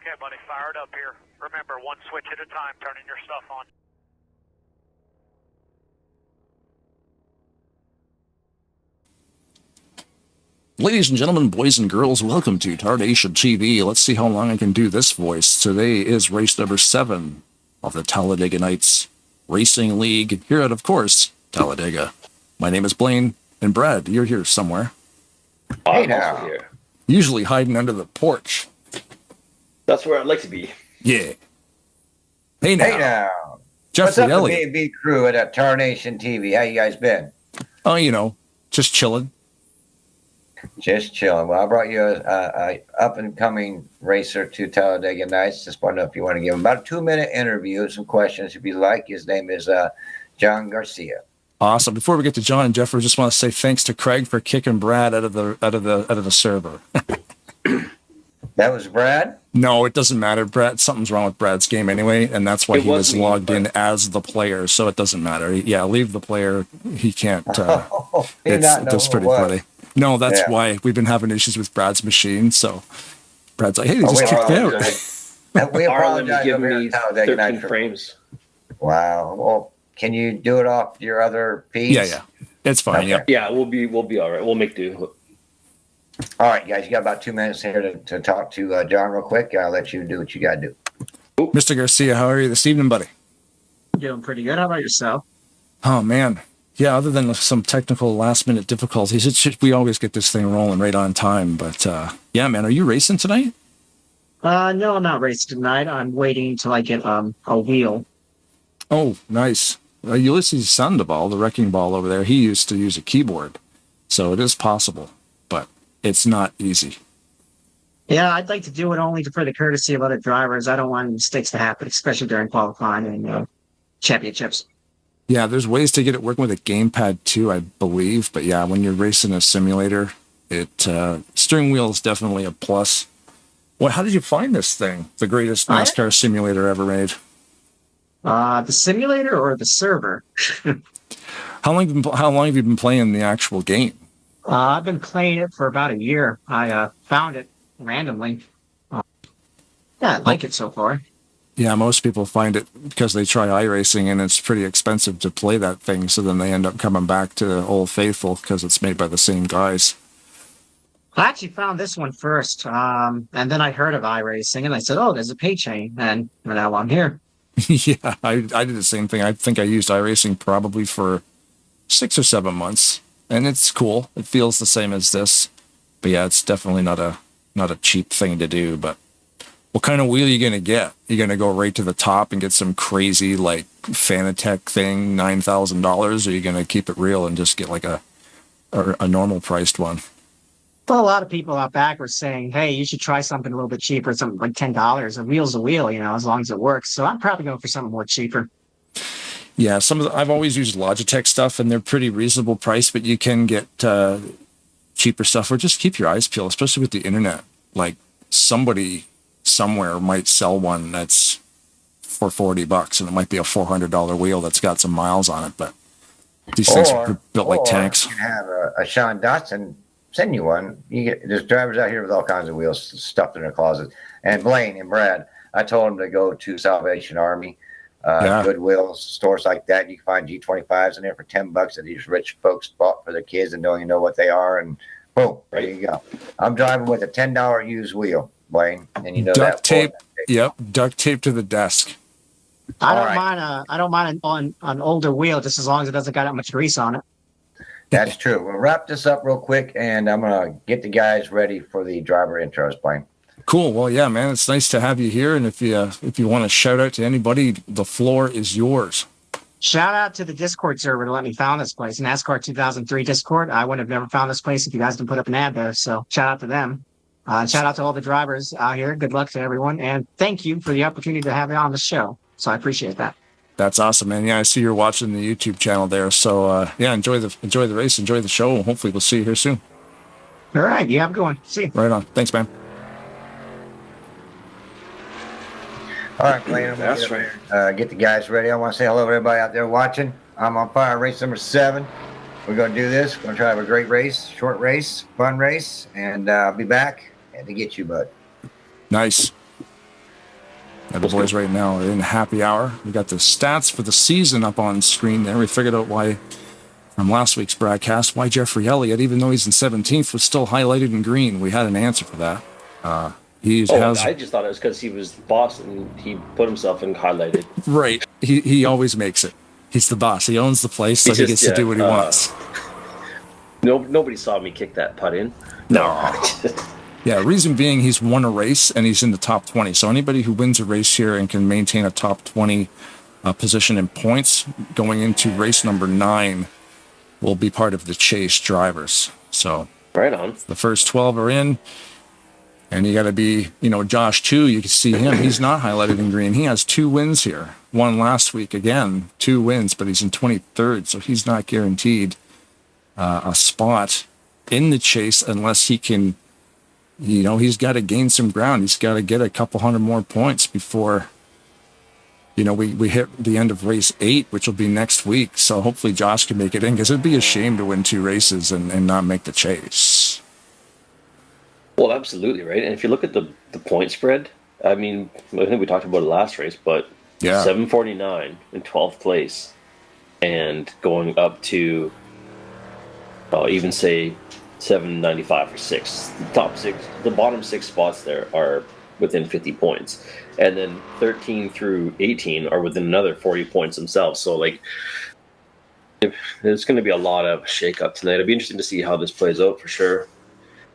Okay, buddy, fire it up here. Remember, one switch at a time, turning your stuff on. Ladies and gentlemen, boys and girls, welcome to Tarnation TV. Let's see how long I can do this voice. Today is race number 7 of the Talladega Nights Racing League here at, of course, Talladega. My name is Blaine, and Brad, you're here somewhere. Hey now. Here. Usually hiding under the porch. That's where I'd like to be. Yeah. Hey now. Hey now. Jeffrey What's up, Elliott. the B&B crew at Tarnation TV? How you guys been? Oh, you know, just chilling. Just chilling. Well, I brought you a up-and-coming racer to Talladega Nights. Just want to know if you want to give him about a 2-minute interview, some questions if you like. His name is John Garcia. Awesome. Before we get to John and Jeff, I just want to say thanks to Craig for kicking Brad out of the server. That was Brad? No, it doesn't matter. Brad, something's wrong with Brad's game anyway, and that's why he was logged in as the player, so it doesn't matter. Yeah, leave the player. He can't. It's pretty funny. No, that's why we've been having issues with Brad's machine. So Brad's like, hey, they just kicked me out. We apologize. Give me 13 frames. Wow. Well, can you do it off your other feeds? Yeah. It's fine. Okay. Yeah, we'll be all right. We'll make do. All right, guys, you got about 2 minutes here to talk to John real quick. I'll let you do what you got to do. Mr. Garcia, how are you this evening, buddy? Doing pretty good. How about yourself? Oh, man. Yeah, other than some technical last-minute difficulties, we always get this thing rolling right on time. But, yeah, man, are you racing tonight? No, I'm not racing tonight. I'm waiting until I get a wheel. Oh, nice. Ulysses Sandoval, the wrecking ball over there, he used to use a keyboard. So it is possible, but it's not easy. Yeah, I'd like to do it only for the courtesy of other drivers. I don't want mistakes to happen, especially during qualifying and championships. Yeah, there's ways to get it working with a gamepad too, I believe. But yeah, when you're racing a simulator, steering wheel is definitely a plus. Well, how did you find this thing? The greatest NASCAR simulator ever made. The simulator or the server? How long have you been playing the actual game? I've been playing it for about a year. I found it randomly. Yeah, I like it so far. Yeah, most people find it because they try iRacing and it's pretty expensive to play that thing. So then they end up coming back to Old Faithful because it's made by the same guys. I actually found this one first. And then I heard of iRacing and I said, oh, there's a pay chain. And now I'm here. Yeah, I did the same thing. I think I used iRacing probably for 6 or 7 months. And it's cool. It feels the same as this. But yeah, it's definitely not a cheap thing to do. But what kind of wheel are you going to get? You're going to go right to the top and get some crazy, like, Fanatec thing, $9,000? Or are you going to keep it real and just get, like, a normal priced one? Well, a lot of people out back were saying, hey, you should try something a little bit cheaper, something like $10. A wheel's a wheel, as long as it works. So I'm probably going for something more cheaper. Yeah, I've always used Logitech stuff, and they're pretty reasonable price, but you can get cheaper stuff. Or just keep your eyes peeled, especially with the internet. Like, somebody somewhere might sell one that's for $40, and it might be a $400 wheel that's got some miles on it, but these things are built like tanks. You can have a Sean Dotson send you one. There's drivers out here with all kinds of wheels stuffed in their closet. And Blaine and Brad, I told them to go to Salvation Army, Goodwill, stores like that. You can find G25s in there for $10 that these rich folks bought for their kids and don't even know what they are. And boom, there you go. I'm driving with a $10 used wheel, Blaine, and you know duct tape. Yep, duct tape to the desk. I don't mind on older wheel just as long as it doesn't got that much grease on it. That's true. We'll wrap this up real quick, and I'm gonna get the guys ready for the driver intros, Blaine. Cool. Well, yeah, man, it's nice to have you here. And if you want to shout out to anybody, the floor is yours. Shout out to the Discord server to let me found this place, NASCAR 2003 Discord. I would have never found this place if you guys didn't put up an ad there. So shout out to them. Shout out to all the drivers out here. Good luck to everyone. And thank you for the opportunity to have you on the show. So I appreciate that. That's awesome, man. Yeah, I see you're watching the YouTube channel there. So, yeah, enjoy the race, enjoy the show. Hopefully we'll see you here soon. All right. You have a good one. See you. Right on. Thanks, man. All right, Blaine, I'm going to get the guys ready. I want to say hello to everybody out there watching. I'm on fire, race number 7. We're going to do this. We're going to try to have a great race, short race, fun race, and I'll be back to get you, bud. Nice. Yeah, the boys right now are in happy hour. We got the stats for the season up on screen there. We figured out why, from last week's broadcast, why Jeffrey Elliott, even though he's in 17th, was still highlighted in green. We had an answer for that. I just thought it was because he was the boss and he put himself in highlighted. Right. He always makes it. He's the boss. He owns the place, so he gets to do what he wants. Nobody saw me kick that putt in. No. Yeah, reason being he's won a race and he's in the top 20. So anybody who wins a race here and can maintain a top 20 position in points going into race number 9 will be part of the chase drivers. So right on. The first 12 are in. And you got to be, Josh too. You can see him. He's not highlighted in green. He has 2 wins here. One last week again, 2 wins, but he's in 23rd, so he's not guaranteed a spot in the chase unless he can. He's got to gain some ground. He's got to get a couple hundred more points before, we hit the end of race 8, which will be next week. So hopefully Josh can make it in because it'd be a shame to win 2 races and not make the chase. Well, absolutely, right? And if you look at the point spread, I think we talked about it last race, but 749 in 12th place and going up to, even say 795 for 6. The top 6, the bottom 6 spots there are within 50 points. And then 13 through 18 are within another 40 points themselves. So, there's going to be a lot of shake-up tonight. It'll be interesting to see how this plays out for sure.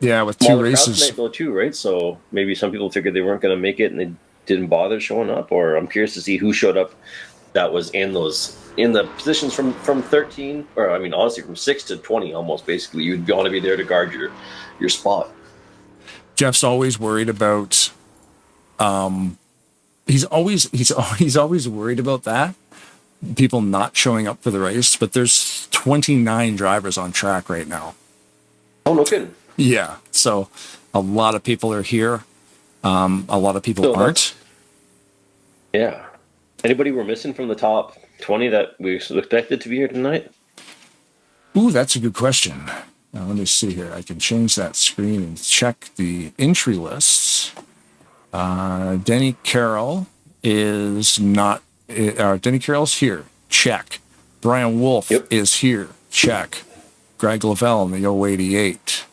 Yeah, with 2 races. Tonight, though, too, right? So maybe some people figured they weren't going to make it and they didn't bother showing up. Or I'm curious to see who showed up that was in the positions from 13, or honestly from 6 to 20 almost. Basically, you'd want to be there to guard your spot. Jeff's always worried about. He's always worried about that. People not showing up for the race, but there's 29 drivers on track right now. Oh, no kidding. Yeah, so a lot of people are here. A lot of people aren't. Yeah. Anybody we're missing from the top 20 that we expected to be here tonight? Ooh, that's a good question. Now, let me see here. I can change that screen and check the entry lists. Denny Karl is not. Denny Carroll's here. Check. Brian Wolf is here. Check. Greg Lavelle in the 088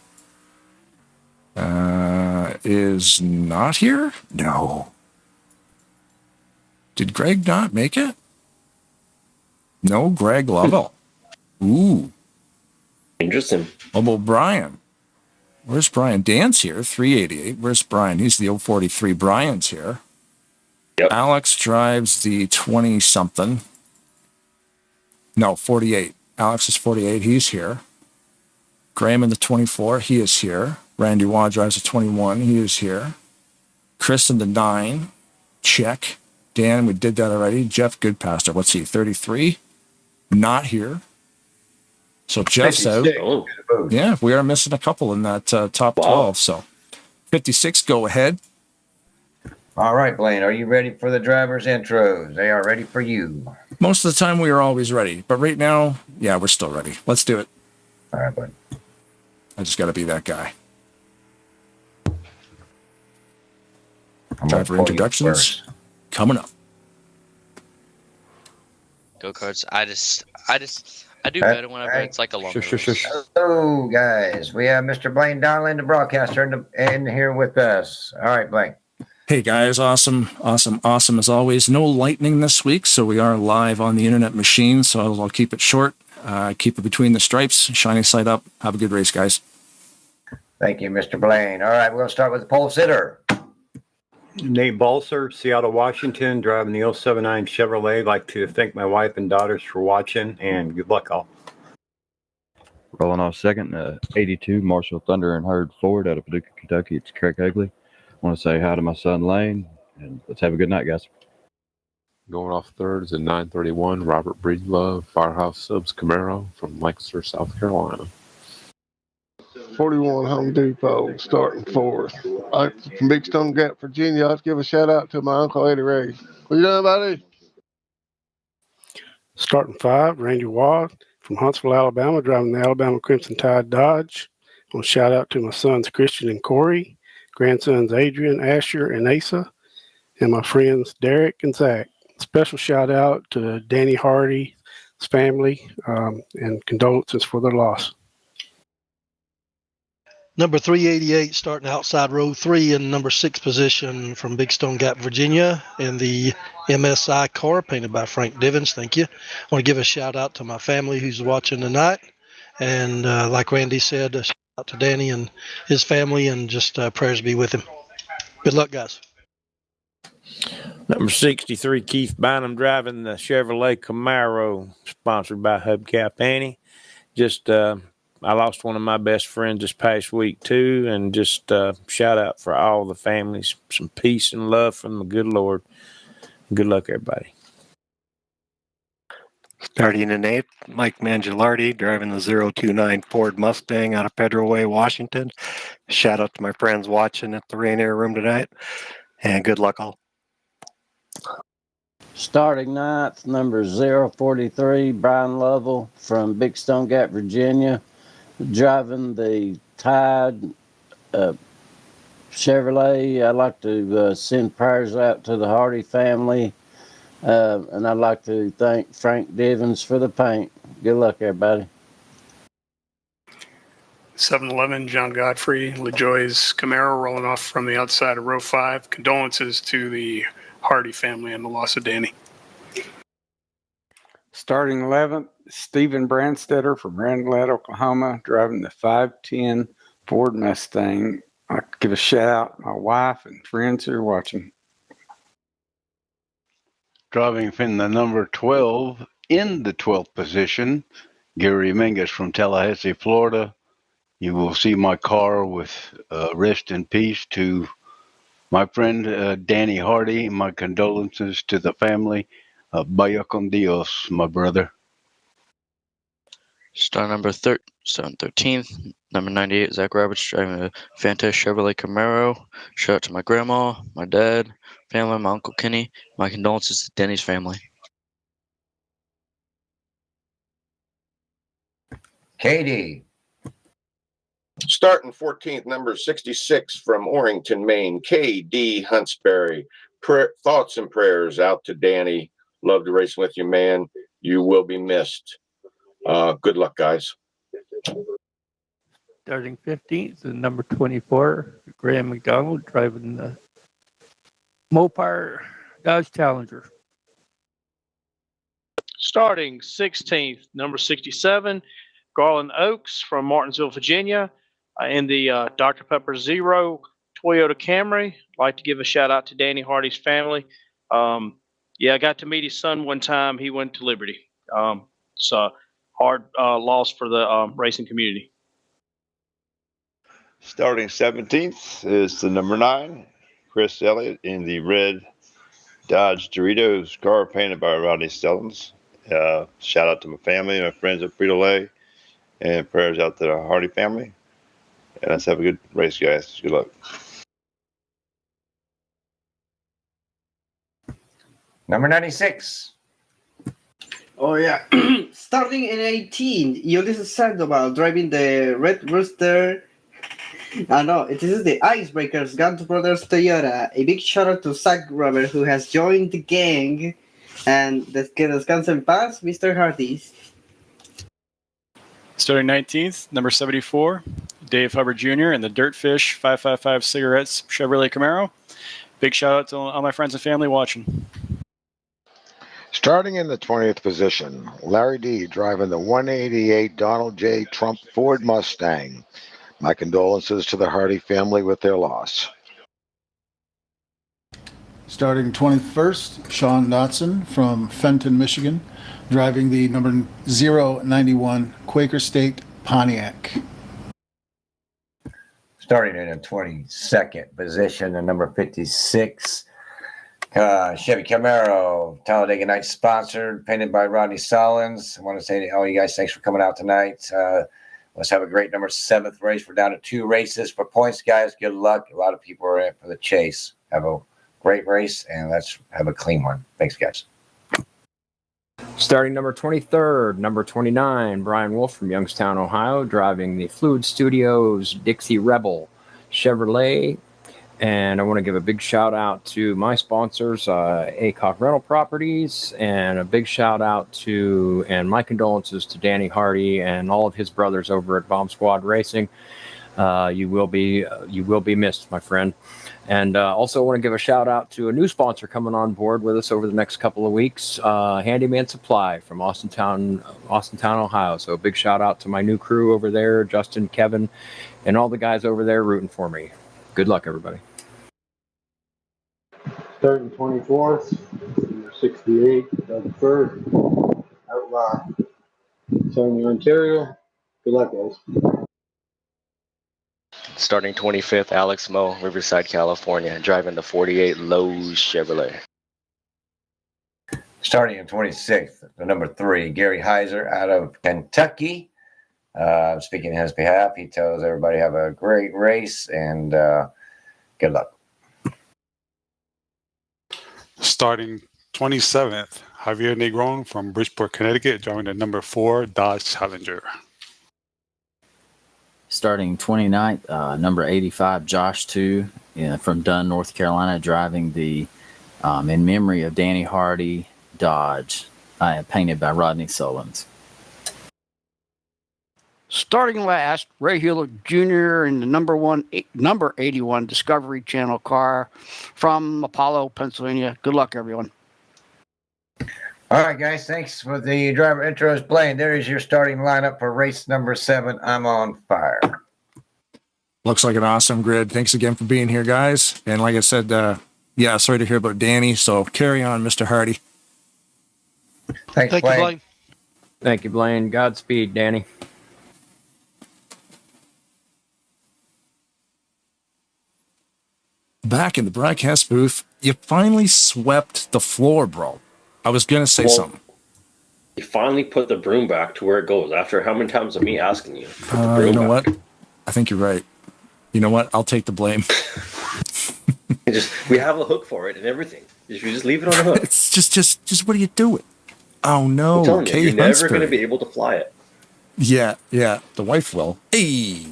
is not here? No. Did Greg not make it? No, Greg Lavelle. Ooh. Interesting. Oh, well, Brian. Where's Brian? Dan's here, 388. Where's Brian? He's the 043. Brian's here. Yep. Alex drives the 20-something. No, 48. Alex is 48. He's here. Graham in the 24. He is here. Randy Waugh drives a 21. He is here. Chris in the 9. Check. Dan, we did that already. Jeff Goodpaster. What's he? 33. Not here. So Jeff's out. Yeah, we are missing a couple in that top 12. So 56, go ahead. All right, Blaine, are you ready for the driver's intros? They are ready for you. Most of the time we are always ready. But right now, yeah, we're still ready. Let's do it. All right, bud. I just got to be that guy. Driver introductions coming up. Go-karts. I do better whenever it's like a long race. Hello, guys. We have Mr. Blaine Donnelly, the broadcaster, in here with us. All right, Blaine. Hey, guys. Awesome as always. No lightning this week, so we are live on the internet machine, so I'll keep it short. Keep it between the stripes. Shiny side up. Have a good race, guys. Thank you, Mr. Blaine. All right, we'll start with the pole sitter. Nate Balser, Seattle, Washington, driving the 079 Chevrolet. Like to thank my wife and daughters for watching, and good luck all. Rolling off second, 82 Marshall Thunder and Herd Ford out of Paducah, Kentucky. It's Craig Hagley. I want to say hi to my son Lane, and let's have a good night, guys. Going off third is a 931 Robert Breedlove Firehouse Subs Camaro from Lancaster, South Carolina. 41 Home Depot, starting fourth. From Big Stone Gap, Virginia. Let's give a shout out to my Uncle Eddie Ray. What you doing, buddy? Starting 5, Randy Waugh from Huntsville, Alabama, driving the Alabama Crimson Tide Dodge. I want to shout out to my sons Christian and Corey, grandsons Adrian, Asher, and Asa. and my friends Derek and Zach. Special shout out to Danny Hardy's family, and condolences for their loss. Number 388 starting outside row 3 in number 6 position from Big Stone Gap, Virginia, in the MSI car painted by Frank Divins. Thank you. I want to give a shout out to my family who's watching tonight. And like Randy said, a shout out to Danny and his family, and just prayers be with him. Good luck, guys. Number 63, Keith Bynum, driving the Chevrolet Camaro, sponsored by Hubcap Annie. Just, I lost one of my best friends this past week, too, and just shout out for all the families. Some peace and love from the good Lord. Good luck, everybody. Starting in 8th, Mike Mangialardi, driving the 029 Ford Mustang out of Federal Way, Washington. Shout out to my friends watching at the Rainier Room tonight, and good luck all. Starting 9th, number 043, Brian Lovell from Big Stone Gap, Virginia, driving the Tide Chevrolet. I'd like to send prayers out to the Hardy family, and I'd like to thank Frank Divins for the paint. Good luck, everybody. 7-Eleven, John Godfrey, LaJoy's Camaro rolling off from the outside of row 5. Condolences to the Hardy family and the loss of Danny. Starting 11th, Stephen Brandstetter from Randlett, Oklahoma, driving the 510 Ford Mustang. I'd like to give a shout out to my wife and friends who are watching. Driving from the number 12 in the 12th position, Gary Mingus from Tallahassee, Florida. You will see my car with rest in peace to my friend Danny Hardy. My condolences to the family. Vaya con Dios, my brother. Star number 13th, number 98, Zach Roberts, driving a fantastic Chevrolet Camaro. Shout out to my grandma, my dad, family, my Uncle Kenny. My condolences to Denny's family. Katie. Starting 14th, number 66 from Orrington, Maine, K.D. Huntsberry. Thoughts and prayers out to Danny. Love to race with you, man. You will be missed. Good luck, guys. Starting 15th and number 24, Graham McDonald, driving the Mopar Dodge Challenger. Starting 16th, number 67, Garland Oaks from Martinsville, Virginia, in the Dr. Pepper Zero Toyota Camry. I'd like to give a shout out to Danny Hardy's family. Yeah, I got to meet his son one time. He went to Liberty. So hard loss for the racing community. Starting 17th is the number 9, Chris Elliott, in the red Dodge Doritos car painted by Rodney Stellens. Shout out to my family and my friends at Frito-Lay, and prayers out to the Hardy family. And let's have a good race, guys. Good luck. Number 96. Oh, yeah. Starting in 18, Ulysses Sandoval driving the Red Rooster. No, this is the Icebreakers, Guns Brothers Toyota. A big shout out to Zach Robert, who has joined the gang. And que descanse en paz, Mr. Hardy's. Starting 19th, number 74, Dave Hubbard Jr. in the Dirtfish 555 Cigarettes Chevrolet Camaro. Big shout out to all my friends and family watching. Starting in the 20th position, Larry D. driving the 188 Donald J. Trump Ford Mustang. My condolences to the Hardy family with their loss. Starting 21st, Sean Dotson from Fenton, Michigan, driving the number 091 Quaker State Pontiac. Starting in the 22nd position, the number 56, Chevy Camaro, Talladega Night sponsored, painted by Rodney Solins. I want to say to all you guys, thanks for coming out tonight. Let's have a great number 7th race. We're down to 2 races for points, guys. Good luck. A lot of people are in for the chase. Have a great race, and let's have a clean one. Thanks, guys. Starting number 23rd, number 29, Brian Wolf from Youngstown, Ohio, driving the Fluid Studios Dixie Rebel Chevrolet And I want to give a big shout out to my sponsors, ACOC Rental Properties, and a big shout out to, and my condolences to Danny Hardy and all of his brothers over at Bomb Squad Racing. You will be missed, my friend. And also want to give a shout out to a new sponsor coming on board with us over the next couple of weeks, Handyman Supply from Austintown, Ohio. So a big shout out to my new crew over there, Justin, Kevin, and all the guys over there rooting for me. Good luck, everybody. Starting 24th, number 68, Doug Fur, Outlaw, Sarnia, Ontario. Good luck, guys. Starting 25th, Alex Moe, Riverside, California, driving the 48 Lowe's Chevrolet. Starting in 26th, the number 3, Gary Heiser out of Kentucky. Speaking on his behalf, he tells everybody have a great race and good luck. Starting 27th, Javier Negron from Bridgeport, Connecticut, driving the number 4 Dodge Challenger. Starting 29th, number 85, Josh 2 from Dunn, North Carolina, driving the In Memory of Danny Hardy Dodge, painted by Rodney Sullins. Starting last, Ray Hewlett Jr. in the number 81 Discovery Channel car from Apollo, Pennsylvania. Good luck, everyone. All right, guys. Thanks for the driver intros, Blaine. There is your starting lineup for race number 7. I'm on fire. Looks like an awesome grid. Thanks again for being here, guys. And like I said, yeah, sorry to hear about Danny. So carry on, Mr. Hardy. Thanks, Thank you, Blaine. Thank you, Blaine. Godspeed, Danny. Back in the broadcast booth, you finally swept the floor, bro. I was going to say something. You finally put the broom back to where it goes after how many times of me asking you? You know what? I think you're right. You know what? I'll take the blame. We have a hook for it and everything. You just leave it on the hook. It's just what are you doing? Oh no, I'm telling you, you're never Huntsbury. going to be able to fly it. Yeah, the wife will. Hey.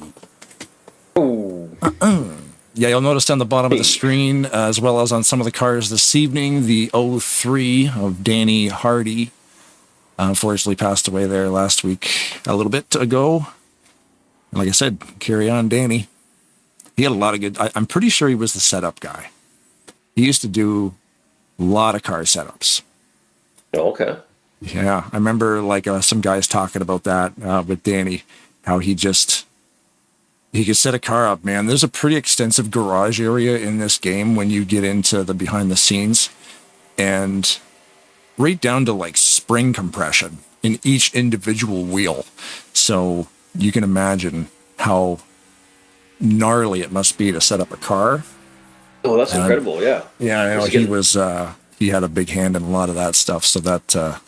Oh. Yeah, you'll notice down the bottom of the screen, as well as on some of the cars this evening, the 03 of Danny Hardy. Unfortunately passed away there last week, a little bit ago. And like I said, carry on, Danny. He had a lot of good... I'm pretty sure he was the setup guy. He used to do a lot of car setups. Oh, okay. Yeah, I remember like some guys talking about that with Danny, how he could set a car up, man. There's a pretty extensive garage area in this game when you get into the behind the scenes, and right down to like spring compression in each individual wheel. So you can imagine how gnarly it must be to set up a car. Oh, that's incredible. Yeah. Yeah, I know he had a big hand in a lot of that stuff. So that,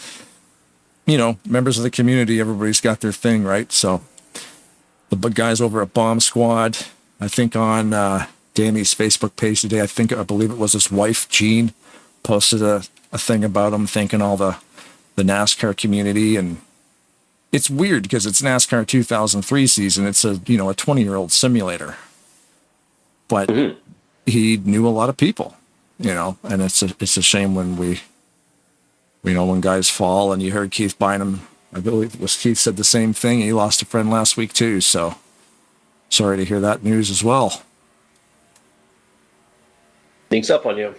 members of the community, everybody's got their thing, right? So the guys over at Bomb Squad, I think on Danny's Facebook page today, I believe it was his wife, Jean, posted a thing about him, thanking all the NASCAR community. And it's weird because it's NASCAR 2003 season. It's a 20-year-old simulator. But he knew a lot of people, and it's a shame when when guys fall. And you heard Keith Bynum, I believe it was Keith, said the same thing. He lost a friend last week too. So sorry to hear that news as well. Sneaks up on you,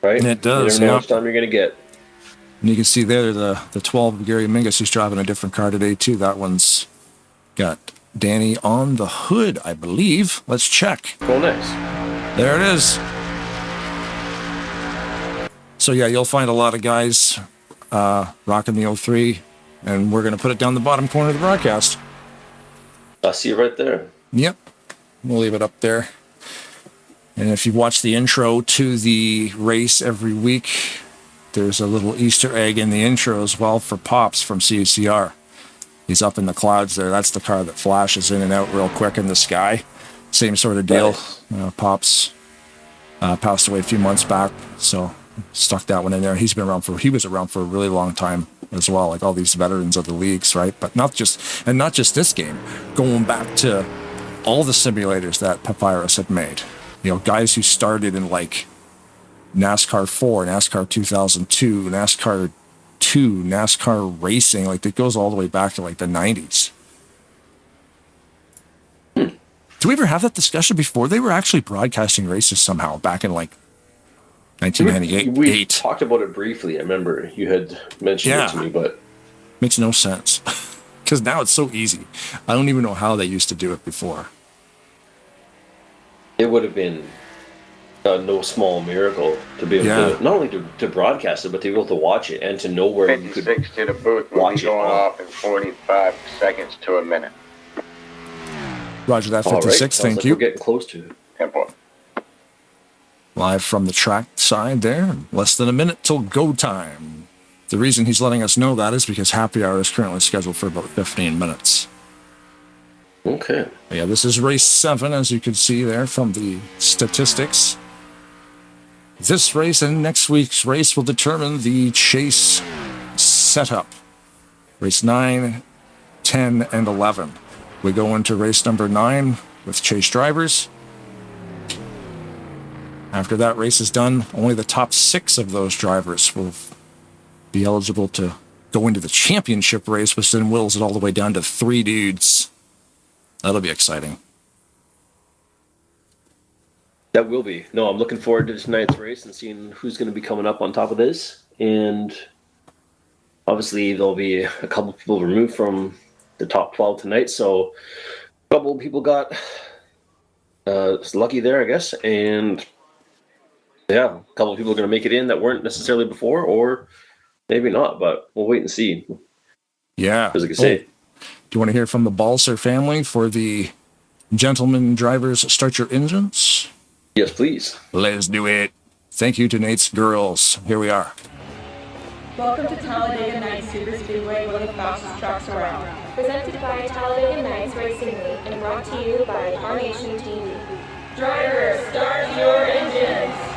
right? And it does. You never know how much time you're going to get. And you can see there the 12 of Gary Mingus, who's driving a different car today too. That one's got Danny on the hood, I believe. Let's check. Cool, nice. There it is. So yeah, you'll find a lot of guys rocking the 03, and we're going to put it down the bottom corner of the broadcast. I see it right there. Yep. We'll leave it up there. And if you watch the intro to the race every week, there's a little Easter egg in the intro as well for Pops from CCR. He's up in the clouds there. That's the car that flashes in and out real quick in the sky. Same sort of deal. Nice. Pops passed away a few months back, so stuck that one in there. He was around for a really long time as well, like all these veterans of the leagues, right? But not just this game, going back to all the simulators that Papyrus had made. You know, guys who started in like NASCAR 4, NASCAR 2002, NASCAR 2, NASCAR racing, like it goes all the way back to like the 90s. Do we ever have that discussion before? They were actually broadcasting races somehow back in like 1998. We talked about it briefly. I remember you had mentioned it to me, but makes no sense because now it's so easy. I don't even know how they used to do it before. it would have been no small miracle to be able to not only to broadcast it, but to be able to watch it and to know where you could 56 to the booth will be going off in 45 seconds to a minute. Roger that, 56. All right. Thank like you. We're getting close to it. Tempo. Live from the track side there. Less than a minute till go time. The reason he's letting us know that is because happy hour is currently scheduled for about 15 minutes. Okay. Yeah, this is race 7, as you can see there from the statistics. This race and next week's race will determine the chase setup. Race 9, 10, and 11. We go into race number 9 with chase drivers. After that race is done, only the top 6 of those drivers will be eligible to go into the championship race, which then whittles it all the way down to 3 dudes. That'll be exciting. That will be. No, I'm looking forward to tonight's race and seeing who's going to be coming up on top of this. And obviously, there'll be a couple people removed from the top 12 tonight. So a couple of people got lucky there, I guess. And yeah, a couple of people are going to make it in that weren't necessarily before, or maybe not, but we'll wait and see. Yeah. As I can say. Do you want to hear from the Balser family for the gentlemen drivers start your engines? Yes, please. Let's do it. Thank you to Nate's girls. Here we are. Welcome to Talladega Nights Super Speedway, one of the fastest tracks around. Presented by Talladega Nights Racing League and brought to you by Tarnation TV. Drivers, start your engines!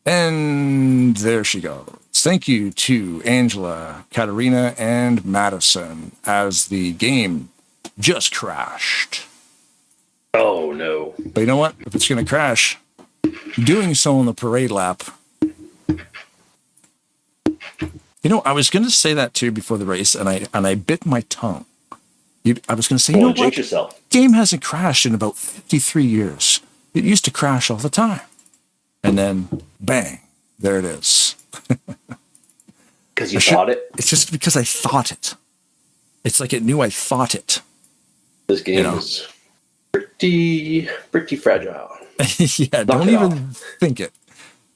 And there she goes. Thank you to Angela, Katerina, and Madison as the game just crashed. Oh, no. But you know what? If it's going to crash, doing so on the parade lap. You know, I was going to say that too before the race, and I bit my tongue. I was going to say, you know what? Yourself. Game hasn't crashed in about 53 years. It used to crash all the time. And then, bang, there it is. Because you thought it? It's just because I thought it. It's like it knew I thought it. This game is pretty fragile. Yeah, don't even think it.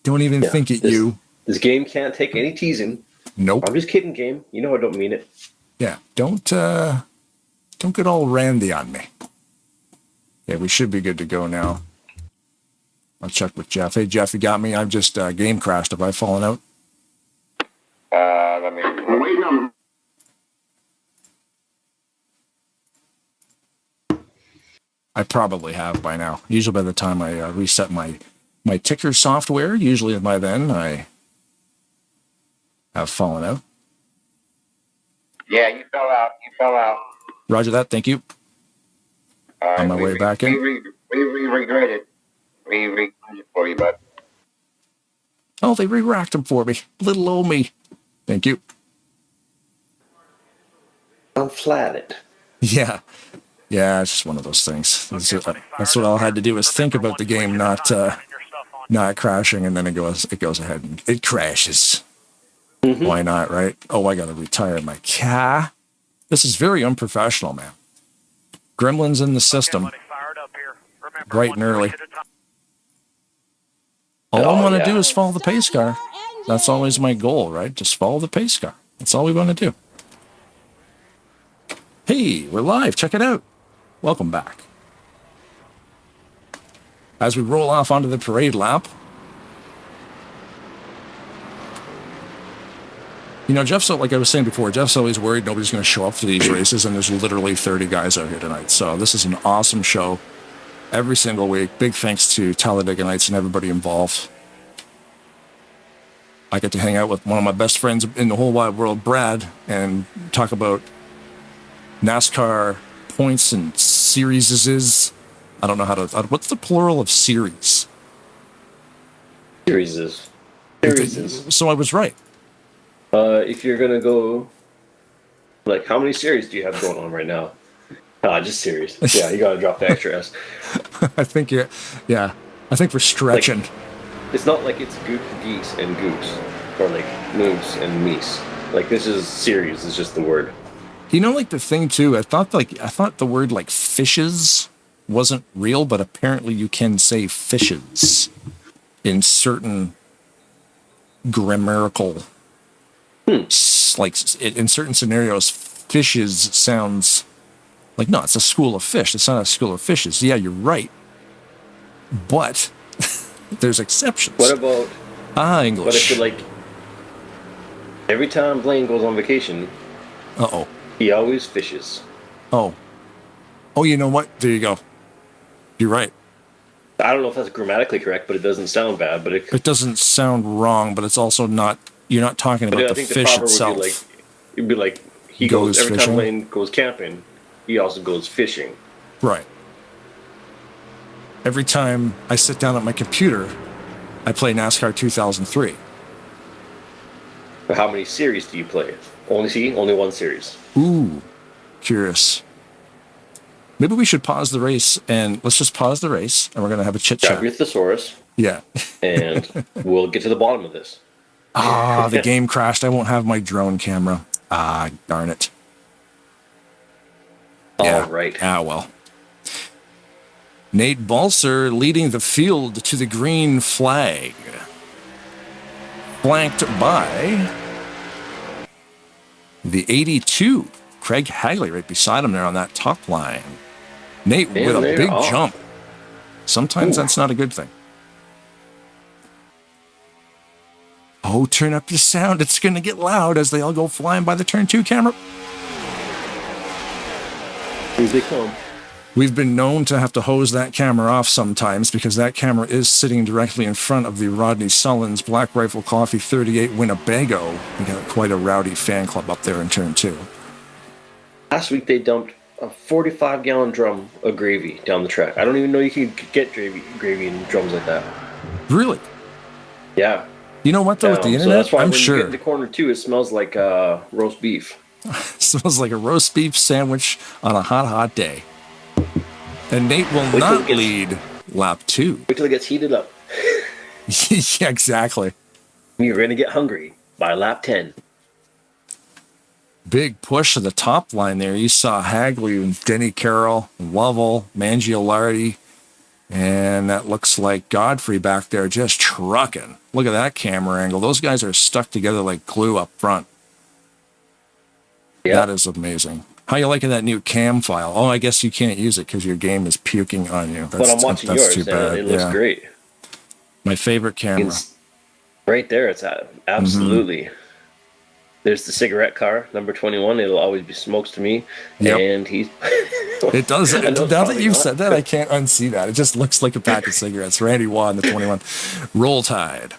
Don't even think it, you. This game can't take any teasing. Nope. I'm just kidding, game. You know I don't mean it. Yeah, don't get all randy on me. Yeah, we should be good to go now. I'll check with Jeff. Hey, Jeff, you got me? I've just game crashed. Have I fallen out? Let me wait on. I probably have by now. Usually by the time I reset my ticker software, usually by then I have fallen out. Yeah, you fell out. Roger that. Thank you. On my way back in. We regret it. We regret it for you, bud. Oh, they re-racked them for me. Little old me. Thank you. I'm flattered. Yeah. Yeah, it's just one of those things. That's what all I had to do is think about the game not crashing, and then it goes ahead and it crashes. Mm-hmm. Why not, right? Oh, I gotta retire my car. This is very unprofessional, man. Gremlins in the system. Bright and early. All I want to do is follow the pace car. That's always my goal, right? Just follow the pace car. That's all we want to do. Hey, we're live. Check it out. Welcome back. As we roll off onto the parade lap. You know, like I was saying before, Jeff's always worried nobody's going to show up for these races, and there's literally 30 guys out here tonight. So this is an awesome show. every single week. Big thanks to Talladega Nights and everybody involved. I get to hang out with one of my best friends in the whole wide world, Brad, and talk about NASCAR points and series. I don't know how to. What's the plural of series? Series. So I was right. If you're gonna go, like, how many series do you have going on right now? Just series. Yeah, you gotta drop the extra S. I think yeah. I think we're stretching. Like, it's not like it's geese and goose, or like moose and meese. Like, this is series. It's just the word. You know, like the thing too. I thought the word like fishes wasn't real, but apparently you can say fishes in certain grammatical, like in certain scenarios, fishes sounds like, no, it's a school of fish. It's not a school of fishes. Yeah, you're right, but there's exceptions. What about English? What if you, like, every time Blaine goes on vacation, he always fishes. Oh, you know what? There you go. You're right. I don't know if that's grammatically correct, but it doesn't sound bad. But it doesn't sound wrong, but it's also not. You're not talking about the fish itself. It'd be like he goes every time Blaine goes camping, he also goes fishing. Right. Every time I sit down at my computer, I play NASCAR 2003. But how many series do you play? Only one series. Ooh, curious. Maybe we should pause the race and let's just pause the race and we're going to have a chit chat. Grab your thesaurus. Yeah. And we'll get to the bottom of this. The game crashed. I won't have my drone camera. Darn it. Yeah. All right. Well. Nate Balser leading the field to the green flag. Flanked by the 82. Craig Hagley right beside him there on that top line. Nate with a big jump. Sometimes that's not a good thing. Oh, turn up your sound. It's going to get loud as they all go flying by the turn 2 camera. Here they come. We've been known to have to hose that camera off sometimes because that camera is sitting directly in front of the Rodney Sullins Black Rifle Coffee 38 Winnebago. We got quite a rowdy fan club up there in turn 2. Last week they dumped a 45-gallon drum of gravy down the track. I don't even know you can get gravy in drums like that. Really? Yeah. You know what, though, with the internet, that's why I'm when sure. You get into corner 2, it smells like roast beef. It smells like a roast beef sandwich on a hot day. And Nate will not lead lap 2. Wait till it gets heated up. Yeah, exactly. You're going to get hungry by lap 10. Big push to the top line there. You saw Hagley and Denny Carroll, Lovell, Mangialardi, and that looks like Godfrey back there just trucking. Look at that camera angle. Those guys are stuck together like glue up front. Yeah. That is amazing. How you liking that new cam file? Oh, I guess you can't use it because your game is puking on you. But I'm watching yours, too bad. And it looks great. My favorite camera. Right there, it's absolutely. Mm-hmm. There's the cigarette car, number 21. It'll always be smokes to me. Yep. And he's... It does. Now that you've said that, I can't unsee that. It just looks like a pack of cigarettes. Randy Waugh, the 21. Roll Tide.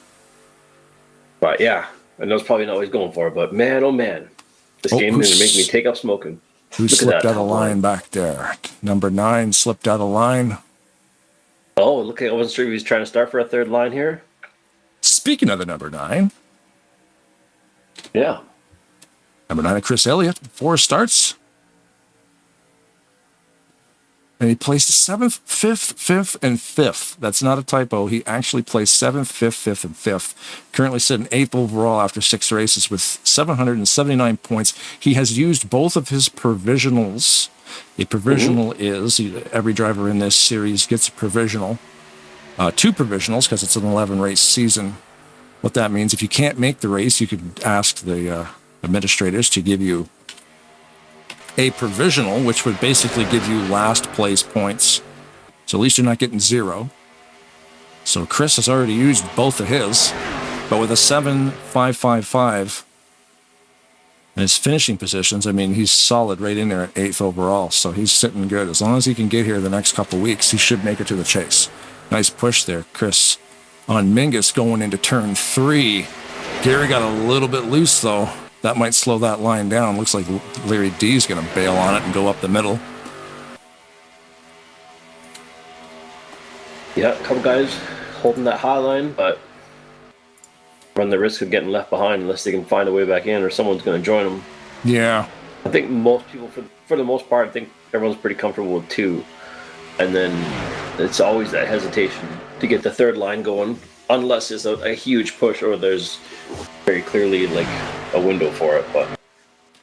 But yeah, I know it's probably not what he's going for, but man, oh man. This game is going to make me take up smoking. Who slipped out of line back there? Number 9 slipped out of line. Oh, look, I wasn't sure if he was trying to start for a third line here. Speaking of the number 9. Yeah. Number 9, Chris Elliott, 4 starts. And he placed 7th, 5th, 5th, and 5th. That's not a typo. He actually placed 7th, 5th, 5th, and 5th. Currently sitting 8th overall after 6 races with 779 points. He has used both of his provisionals. A provisional is, every driver in this series gets a provisional. 2 provisionals because it's an 11-race season. What that means, if you can't make the race, you could ask the administrators to give you a provisional, which would basically give you last place points. So at least you're not getting 0. So Chris has already used both of his, but with a 7.555, And his finishing positions, I mean, he's solid right in there at 8th overall, so he's sitting good. As long as he can get here the next couple weeks, he should make it to the chase. Nice push there, Chris. On Mingus going into turn 3. Gary got a little bit loose, though. That might slow that line down. Looks like Larry D's going to bail on it and go up the middle. Yeah, a couple guys holding that high line, but run the risk of getting left behind unless they can find a way back in or someone's going to join them. Yeah. I think most people, for the most part, I think everyone's pretty comfortable with 2. And then it's always that hesitation to get the third line going, unless it's a huge push or there's very clearly like a window for it. But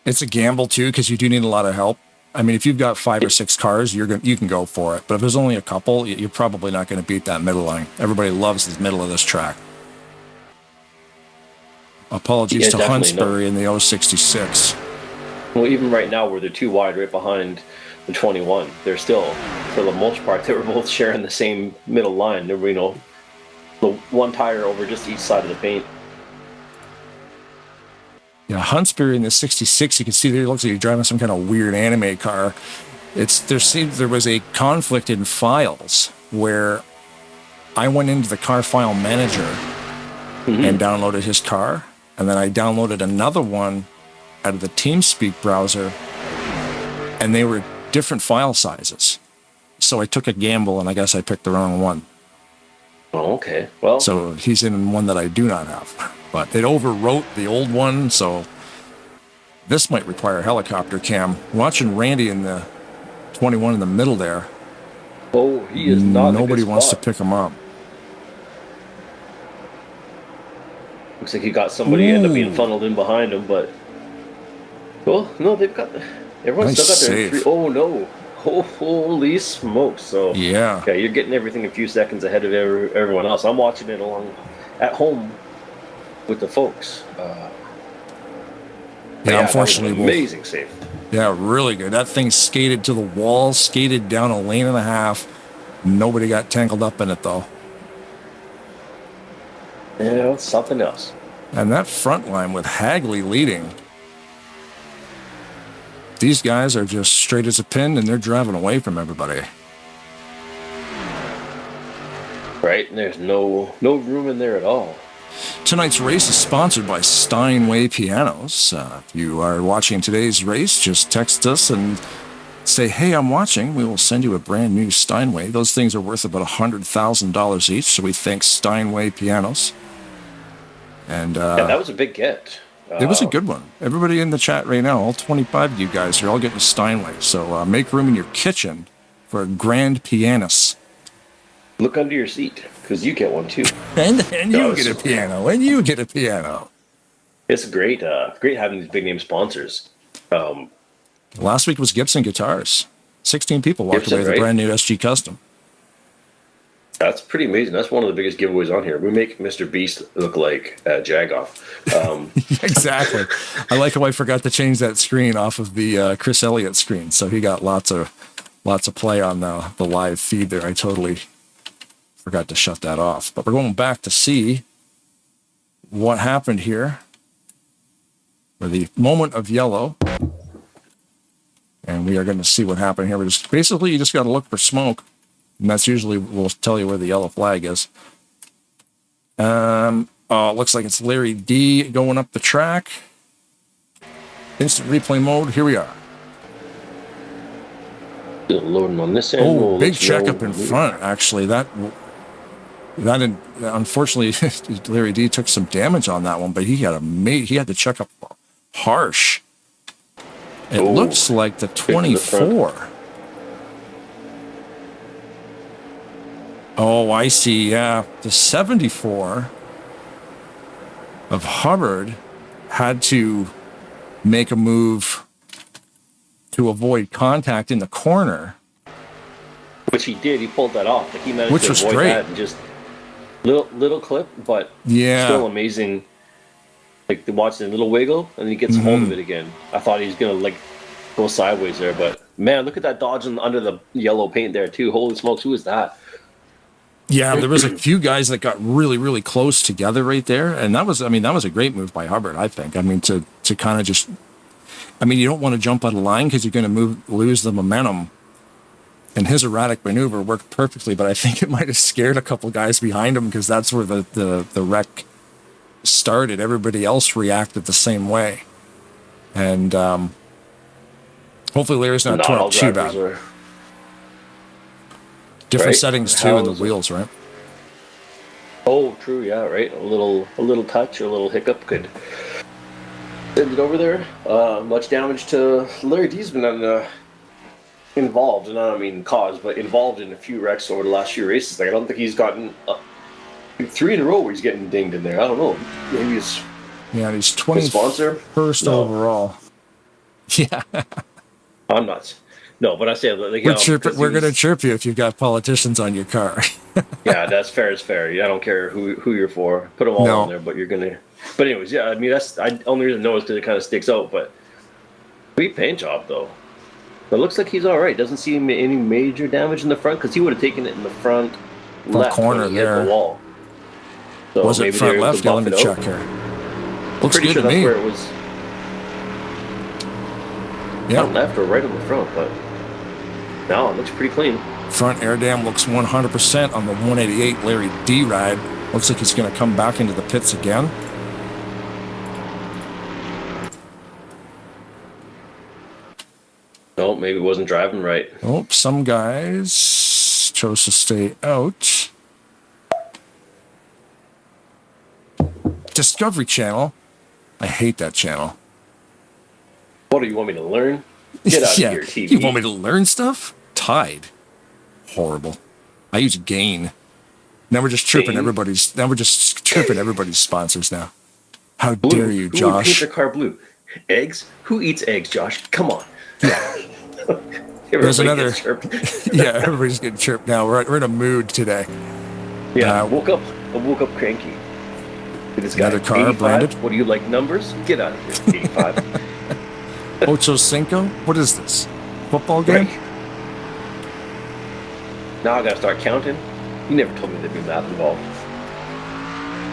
it's a gamble too, because you do need a lot of help. I mean, if you've got 5 or 6 cars, you can go for it. But if there's only a couple, you're probably not going to beat that middle line. Everybody loves the middle of this track. Apologies to Huntsbury in the 066. Well, even right now, where they're too wide right behind the 21, they're still, for the most part, they were both sharing the same middle line. They're, the one tire over just each side of the paint. Yeah, Huntsbury in the 66, you can see there it looks like you're driving some kind of weird anime car. There was a conflict in files where I went into the car file manager and downloaded his car, and then I downloaded another one out of the TeamSpeak browser, and they were different file sizes. So I took a gamble, and I guess I picked the wrong one. Oh, okay. Well, so he's in one that I do not have. But it overwrote the old one, so this might require a helicopter cam. Watching Randy in the 21 in the middle there. Oh, he is not. Nobody wants to pick him up. Looks like he got somebody end up being funneled in behind him, but no, they've got everyone's nice still got their 3. Oh no! Oh, holy smokes! So yeah, you're getting everything a few seconds ahead of everyone else. I'm watching it along at home with the folks. Unfortunately, amazing save. Yeah, really good. That thing skated to the wall, skated down a lane and a half. Nobody got tangled up in it though. Yeah, it's something else. And that front line with Hagley leading. These guys are just straight as a pin, and they're driving away from everybody. Right, and there's no room in there at all. Tonight's race is sponsored by Steinway Pianos. If you are watching today's race, just text us and say, hey, I'm watching. We will send you a brand new Steinway. Those things are worth about $100,000 each, so we thank Steinway Pianos. And that was a big get. It was a good one. Everybody in the chat right now, all 25 of you guys are all getting a Steinway. So make room in your kitchen for a grand pianist. Look under your seat, because you get one too. and you get a piano. And you get a piano. It's great. Great having these big name sponsors. Last week was Gibson Guitars. 16 people walked away with a brand new SG Custom. That's pretty amazing. That's one of the biggest giveaways on here. We make Mr. Beast look like Jagoff. Exactly. I like how I forgot to change that screen off of the Chris Elliott screen, so he got lots of play on the live feed there. I totally forgot to shut that off. But we're going back to see what happened here for the moment of yellow. And we are going to see what happened here. Basically, you just got to look for smoke. And that's usually will tell you where the yellow flag is. It looks like it's Larry D going up the track. Instant replay mode. Here we are. Loading on this end. Oh, big checkup in front. Actually, that unfortunately, Larry D took some damage on that one, but he had to check up harsh. It looks like the 24. Oh, I see. Yeah, the 74 of Hubbard had to make a move to avoid contact in the corner, which he did. He pulled that off. Like he managed which to was avoid great. that and just little clip, but still amazing. Like watching a little wiggle, and he gets hold of it again. I thought he was gonna go sideways there, but man, look at that dodge under the yellow paint there too. Holy smokes, who is that? Yeah, there was a few guys that got really, really close together right there, and that was a great move by Hubbard, I think. I mean, to kind of just I mean, you don't want to jump out of line because you're going to lose the momentum. And his erratic maneuver worked perfectly, but I think it might have scared a couple guys behind him because that's where the wreck started. Everybody else reacted the same way. And hopefully Larry's not torn up too bad. Different settings too in the wheels, right? Oh, true. Yeah, right. A little touch, or a little hiccup could send it over there. Much damage to Larry D's been involved, and I don't mean caused, but involved in a few wrecks over the last few races. Like, I don't think he's gotten 3 in a row where he's getting dinged in there. I don't know. Maybe it's he's 21st overall. Yeah, I'm nuts. No, but I say like, we're going to chirp you if you've got politicians on your car. Yeah, that's fair. It's fair. I don't care who you're for. Put them all on there, but you're gonna. But anyways, yeah. I mean, that's only reason I know is because it kind of sticks out. But sweet paint job though. But it looks like he's all right. Doesn't seem any major damage in the front because he would have taken it in the front left corner when he hit the wall. So was it front left? Let me check here. Looks pretty good sure to that's me. where it was. Yeah, left or right on the front, but no, it looks pretty clean. Front air dam looks 100% on the 188 Larry D ride. Looks like he's going to come back into the pits again. No, maybe it wasn't driving right. Oh, some guys chose to stay out. Discovery Channel. I hate that channel. What do you want me to learn? Get out of here, TV. You want me to learn stuff? Tide. Horrible. I use Gain. Now we're just chirping everybody's. Now we're just chirping everybody's sponsors now. How dare you, Josh? Who would paint their car blue? Eggs? Who eats eggs, Josh? Come on. Yeah. There's another. Yeah, everybody's getting chirped now. We're in a mood today. Yeah, I woke up cranky. This guy, another car 85? branded. What do you like, numbers? Get out of here, 85. Ocho Cinco? What is this? Football game? Right. Now I gotta start counting. You never told me there'd be math involved.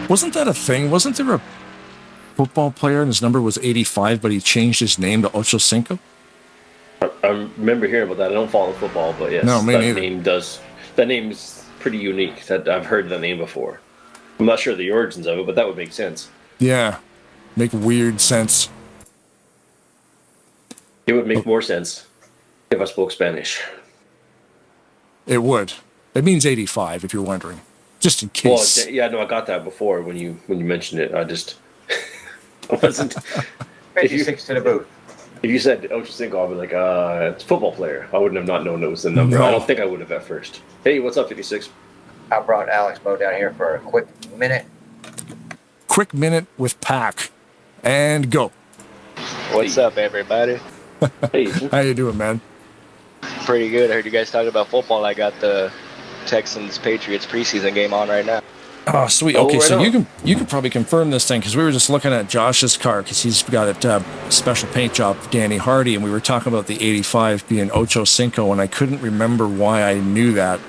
Wasn't that a thing? Wasn't there a football player and his number was 85, but he changed his name to Ocho Cinco? I remember hearing about that. I don't follow football, but yes, No, me neither. That name is pretty unique. That I've heard the name before. I'm not sure the origins of it, but that would make sense. Yeah, make weird sense. It would make more sense if I spoke Spanish. It would. It means 85, if you're wondering, just in case. Well, yeah, no, I got that before when you mentioned it. I just I wasn't. 56 to the boot. If you said Ocho Cinco, I'd be like, it's a football player. I wouldn't have not known it was the number. No. I don't think I would have at first. Hey, what's up, 56? I brought Alex Moe down here for a quick minute. Quick minute with Pack, and go. What's up, everybody? Hey, how you doing, man? Pretty good. I heard you guys talking about football. I got the Texans-Patriots preseason game on right now. Oh, sweet. Okay, so you can probably confirm this thing because we were just looking at Josh's car because he's got a special paint job, Danny Hardy, and we were talking about the 85 being Ocho Cinco, and I couldn't remember why I knew that.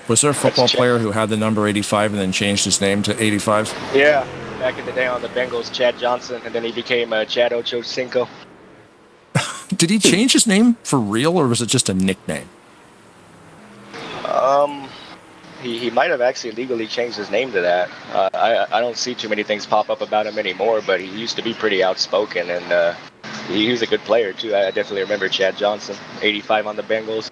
Was there a football player who had the number 85 and then changed his name to 85? Yeah, back in the day on the Bengals, Chad Johnson, and then he became Chad Ocho Cinco. Did he change his name for real, or was it just a nickname? He might have actually legally changed his name to that. I don't see too many things pop up about him anymore, but he used to be pretty outspoken, and he was a good player too. I definitely remember Chad Johnson, 85 on the Bengals.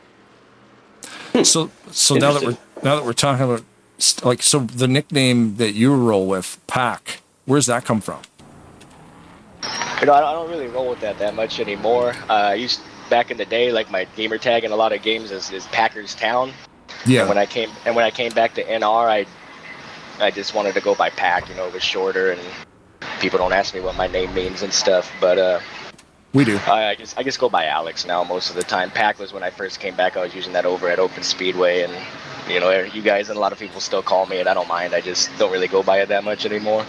So now that we're talking about so the nickname that you roll with, Pack, where's that come from? I don't really roll with that much anymore. I used back in the day, like my gamer tag in a lot of games is Packers Town. Yeah. And when I came back to NR, I just wanted to go by Pack. It was shorter, and people don't ask me what my name means and stuff. But we do. I just go by Alex now most of the time. Pack was when I first came back. I was using that over at Open Speedway, and you guys and a lot of people still call me, and I don't mind. I just don't really go by it that much anymore.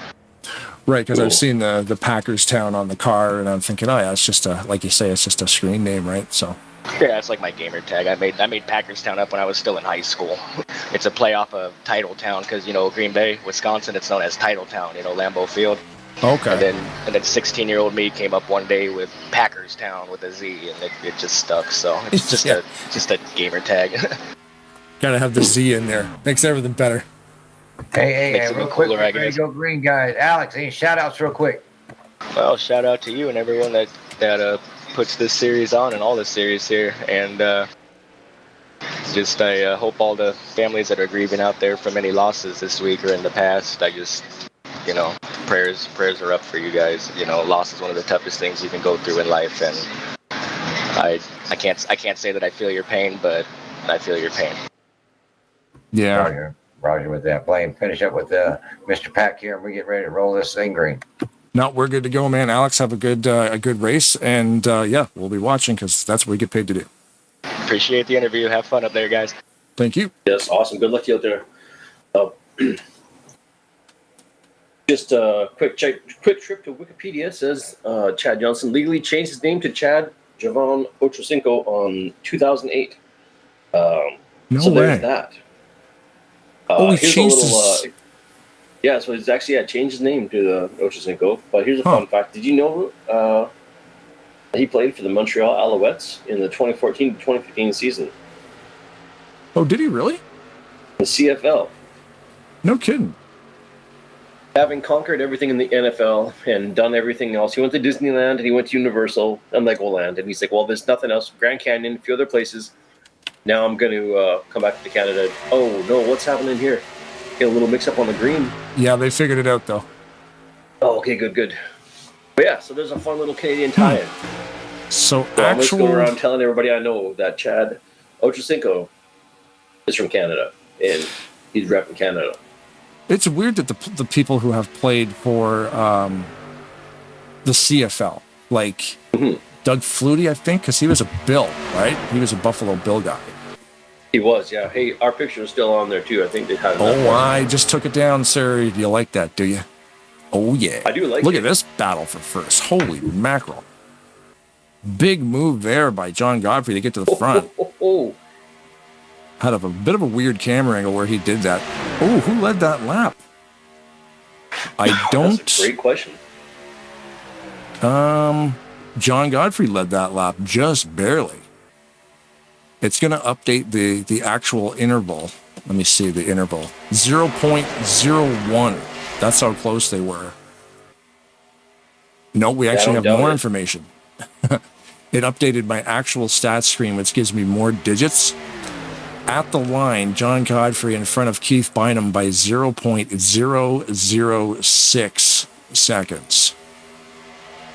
Right, because I've seen the Packers Town on the car, and I'm thinking, oh yeah, it's just like you say, it's just a screen name, right? So. Yeah, it's like my gamer tag. I made Packers Town up when I was still in high school. It's a play off of Title Town because Green Bay, Wisconsin, it's known as Title Town. Lambeau Field. And then 16-year-old me came up one day with Packerstown with a Z, and it just stuck. So it's just a gamer tag. Gotta have the Z in there. Makes everything better. Hey, real quick, we're ready to go green, guys. Alex, any shout-outs real quick? Well, shout out to you and everyone that puts this series on and all the series here. And I hope all the families that are grieving out there from any losses this week or in the past, prayers are up for you guys. Loss is one of the toughest things you can go through in life, and I can't say that I feel your pain, but I feel your pain. Yeah. Roger with that. Blaine, finish up with Mr. Pack here, and we get ready to roll this thing green. No, we're good to go, man. Alex, have a good race, and we'll be watching because that's what we get paid to do. Appreciate the interview. Have fun up there, guys. Thank you. Yes, awesome. Good luck to you out there. Just a quick trip to Wikipedia says Chad Johnson legally changed his name to Chad Javon Ochocinco on 2008. No so way. There's that. He changed his... Yeah, so he's actually changed his name to the Ochocinco. But here's a fun fact. Did you know he played for the Montreal Alouettes in the 2014-2015 season? Oh, did he really? The CFL. No kidding. Having conquered everything in the NFL and done everything else, he went to Disneyland and he went to Universal and Legoland. And he's like, well, there's nothing else. Grand Canyon, a few other places. Now I'm going to come back to Canada. Oh, no, what's happening here? Get a little mix-up on the green. Yeah, they figured it out, though. Oh, okay, good. But yeah, so there's a fun little Canadian tie-in. So I'm just going around telling everybody I know that Chad Ochocinco is from Canada, and he's repping Canada. It's weird that the people who have played for the CFL, like Doug Flutie, I think, because he was a Bill, right? He was a Buffalo Bill guy. He was, yeah. Hey, our picture is still on there, too. I think they had it. Oh, I just took it down, sir. Do you like that, do you? Oh, yeah. I do like Look it. at this battle for first. Holy mackerel. Big move there by John Godfrey to get to the front. Had a bit of a weird camera angle where he did that. Oh, who led that lap? I don't... That's a great question. John Godfrey led that lap just barely. It's going to update the actual interval. Let me see the interval. 0.01. That's how close they were. No, we actually have more information. It updated my actual stats screen, which gives me more digits. At the line, John Godfrey in front of Keith Bynum by 0.006 seconds.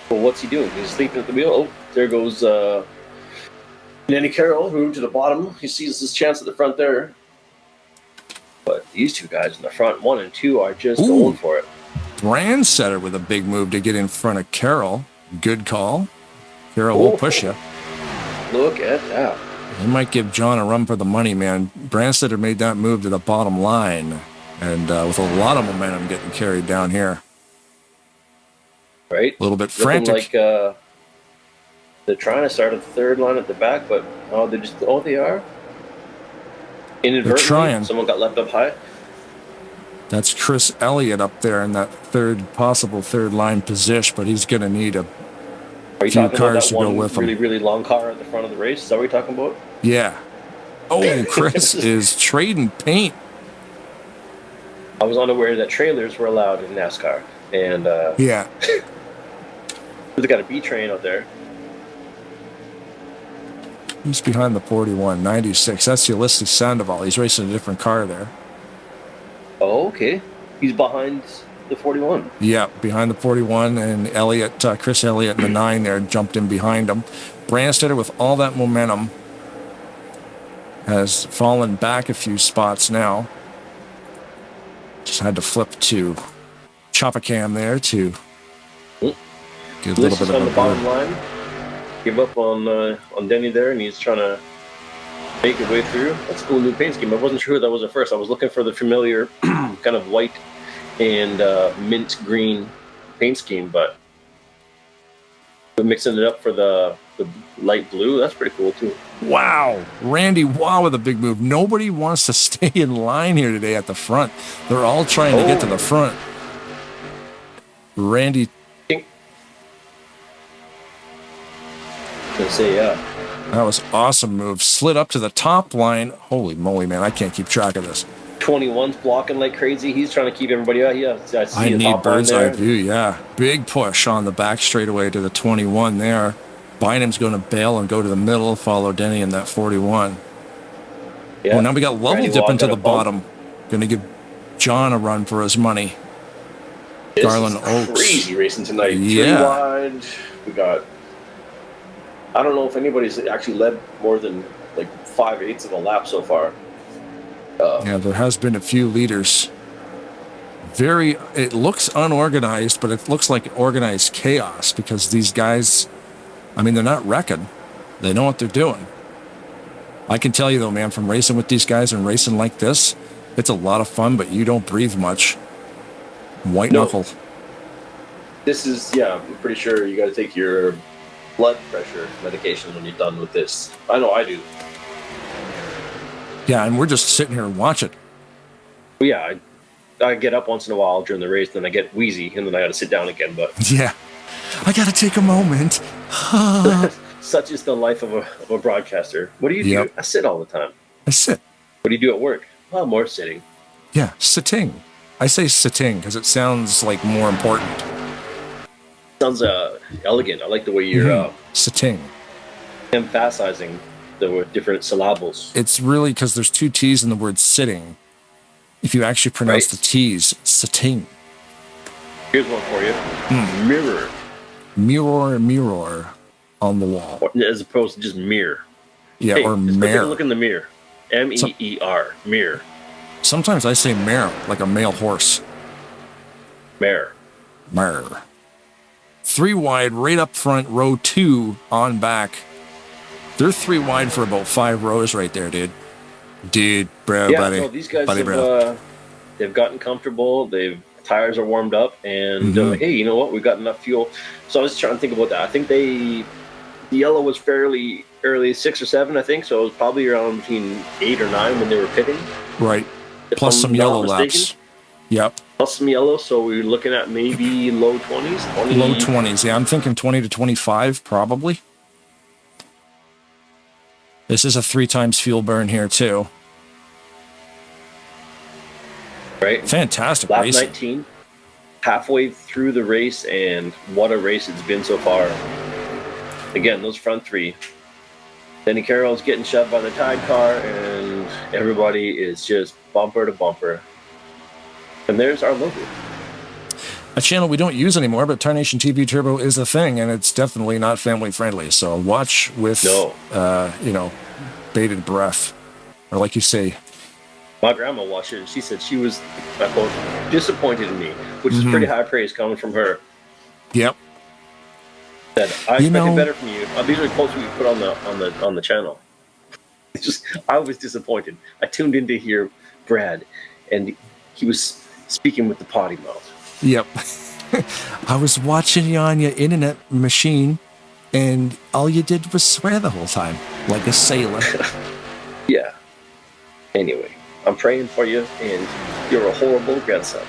Well, what's he doing? He's sleeping at the wheel. Oh, there goes Danny Karl, who to the bottom. He sees his chance at the front there. But these two guys in the front, 1 and 2, are just going for it. Brandsetter with a big move to get in front of Karl. Good call. Karl will push you. Look at that. He might give John a run for the money, man. Brandsetter made that move to the bottom line, and with a lot of momentum getting carried down here. Right? A little bit Looking frantic. like they're trying to start at the third line at the back, but they are. Inadvertently, trying. Someone got left up high. That's Chris Elliott up there in that possible third line position, but he's going to need a Are you few talking cars about to that go one with really, him. really long car at the front of the race? Is that what you're talking about? Yeah. Oh, Chris is trading paint. I was unaware that trailers were allowed in NASCAR. And yeah. they got a B train out there. He's behind the 41, 96. That's Ulysses Sandoval. He's racing a different car there. Oh, okay. He's behind the 41. Yeah, behind the 41, and Chris Elliott in the 9 there jumped in behind him. Brandstetter, with all that momentum, has fallen back a few spots now. Just had to flip to Chopacam there to get a little bit of on a the bottom line. Give up on Denny there, and he's trying to make his way through. That's a cool new paint scheme. I wasn't sure who that was at first. I was looking for the familiar kind of white and mint green paint scheme, but mixing it up for the light blue, that's pretty cool too. Wow. Randy Waugh with a big move. Nobody wants to stay in line here today at the front. They're all trying to get to the front. Randy. Say, yeah. That was awesome move. Slid up to the top line. Holy moly, man. I can't keep track of this. 21's blocking like crazy. He's trying to keep everybody out. Yeah, I need bird's eye view, yeah. Big push on the back straightaway to the 21 there. Bynum's going to bail and go to the middle, follow Denny in that 41. Yeah. Well, now we got Lovell dipping to the bottom. Going to give John a run for his money. This Garland is Oaks. Crazy racing tonight. Yeah. 3 wide. We got, I don't know if anybody's actually led more than like 5/8 of a lap so far. Yeah, there has been a few leaders. It looks unorganized, but it looks like organized chaos because these guys, I mean, they're not wrecking. They know what they're doing. I can tell you though, man, from racing with these guys and racing like this, it's a lot of fun, but you don't breathe much. White knuckle. This is, yeah, I'm pretty sure you got to take your blood pressure medication when you're done with this. I know I do. Yeah, and we're just sitting here and watch it. Well, yeah, I get up once in a while during the race, then I get wheezy, and then I got to sit down again. But yeah, I got to take a moment. Such is the life of a broadcaster. What do you do? I sit all the time. I sit. What do you do at work? Well, more sitting. Yeah, sitting. I say sitting because it sounds like more important. Sounds elegant. I like the way you're sitting, emphasizing the different syllables. It's really because there's 2 T's in the word sitting. If you actually pronounce the T's, sitting. Here's one for you. Mirror. Mirror on the wall. As opposed to just mirror. Yeah, hey, or take mare. a look in the mirror. M-E-E-R. Mirror. Sometimes I say mare, like a male horse. Mare. 3 wide, right up front, row 2 on back. They're 3 wide for about 5 rows right there, dude. Bro, yeah, buddy. No, these guys buddy, have they've gotten comfortable. Tires are warmed up, and hey, you know what? We've got enough fuel. So I was trying to think about that. I think the yellow was fairly early, 6 or 7, I think. So it was probably around between 8 or 9 when they were pitting. Right. Plus some yellow laps. Yep. Plus some yellow, so we're looking at maybe low 20s. Low 20s, yeah. I'm thinking 20 to 25, probably. This is a 3 times fuel burn here, too. Right. Fantastic Lap racing. 19, halfway through the race, and what a race it's been so far. Again, those front 3. Denny Carroll's getting shoved by the Tide car, and everybody is just bumper to bumper. And there's our logo. A channel we don't use anymore, but Tarnation TV Turbo is a thing, and it's definitely not family friendly. So watch with, bated breath, or like you say. My grandma watched it, and she said she was, I quote, disappointed in me, which is pretty high praise coming from her. Yep. Said, I expected better from you. These are the quotes we put on the channel. It's just, I was disappointed. I tuned in to hear Brad, and he was speaking with the potty mouth. Yep. I was watching you on your internet machine, and all you did was swear the whole time, like a sailor. Yeah. Anyway, I'm praying for you, and you're a horrible grandson.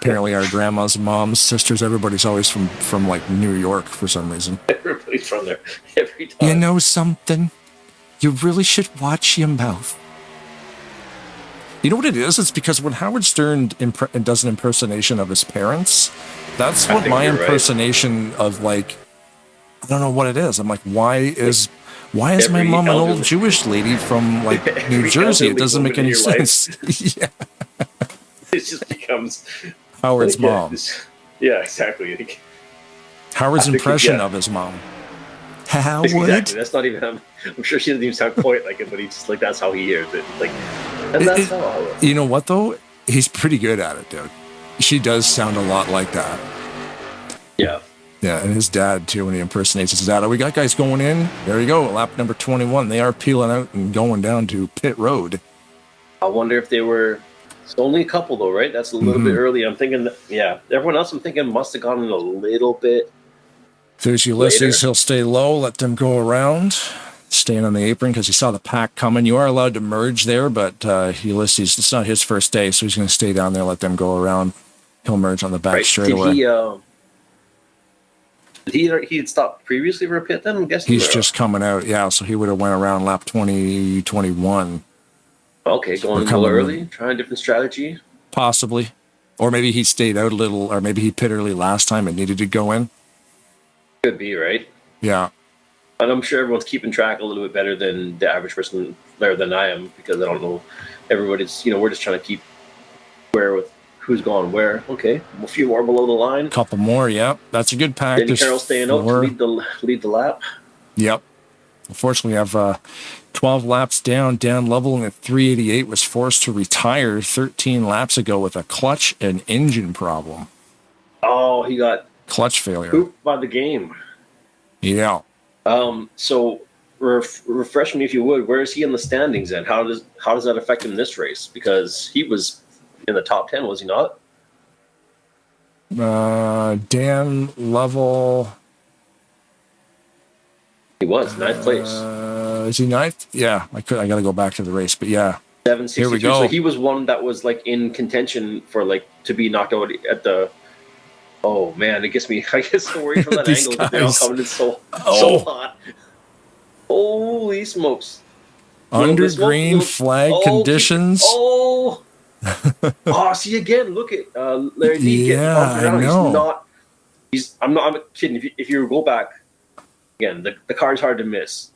Apparently our grandmas, moms, sisters, everybody's always from like New York for some reason. Everybody's from there every time. You know something? You really should watch your mouth. You know what it is? It's because when Howard Stern does an impersonation of his parents, that's what my impersonation of, like, I don't know what it is. I'm like, why is my mom an old Jewish lady from like New Jersey? It doesn't make any sense. Yeah. It just becomes Howard's mom. Yeah, exactly. Howard's impression of his mom. Howard. Exactly. That's not even. I'm sure she doesn't even sound quite like it, but he's just like, that's how he hears it. Like, and that's how. You know what though? He's pretty good at it, dude. She does sound a lot like that. Yeah. Yeah, and his dad too when he impersonates his dad. Oh, we got guys going in. There you go, lap number 21. They are peeling out and going down to pit road. I wonder if they were. It's only a couple though, right? That's a little bit early. I'm thinking that, yeah. Everyone else I'm thinking must have gone in a little bit. There's Ulysses. He'll stay low, let them go around. Staying on the apron because he saw the pack coming. You are allowed to merge there, but Ulysses, it's not his first day, so he's going to stay down there, let them go around. He'll merge on the back Right. straightaway. He had stopped previously for a pit then, I'm guessing? He's just coming out, yeah, so he would have went around lap 20, 21. Okay, going a little early, trying a different strategy. Possibly. Or maybe he stayed out a little, or maybe he pit early last time and needed to go in. Could be, right? Yeah. And I'm sure everyone's keeping track a little bit better than the average person, better than I am, because I don't know. Everybody's, we're just trying to keep where with who's gone where. Okay, a few more below the line. Couple more, yeah. That's a good pack. Danny Carroll staying out to lead the lap. Yep. Unfortunately, we have 12 laps down level, and at 388 was forced to retire 13 laps ago with a clutch and engine problem. Oh, he got clutch failure. Pooped by the game. Yeah. So refresh me if you would. Where is he in the standings then? How does that affect him this race? Because he was in the top 10, was he not? Dan Lovell. He was ninth place. Is he ninth? Yeah, I got to go back to the race, but yeah. 762. Here we go. So he was one that was like in contention for like to be knocked out at the. Oh man, it gets me. I get so worried from that angle that they're all coming in so hot. Holy smokes! Under green flag conditions. Oh, see again. Look at Larry D getting bumped around. I know. I'm not kidding. If you go back again, the car's hard to miss.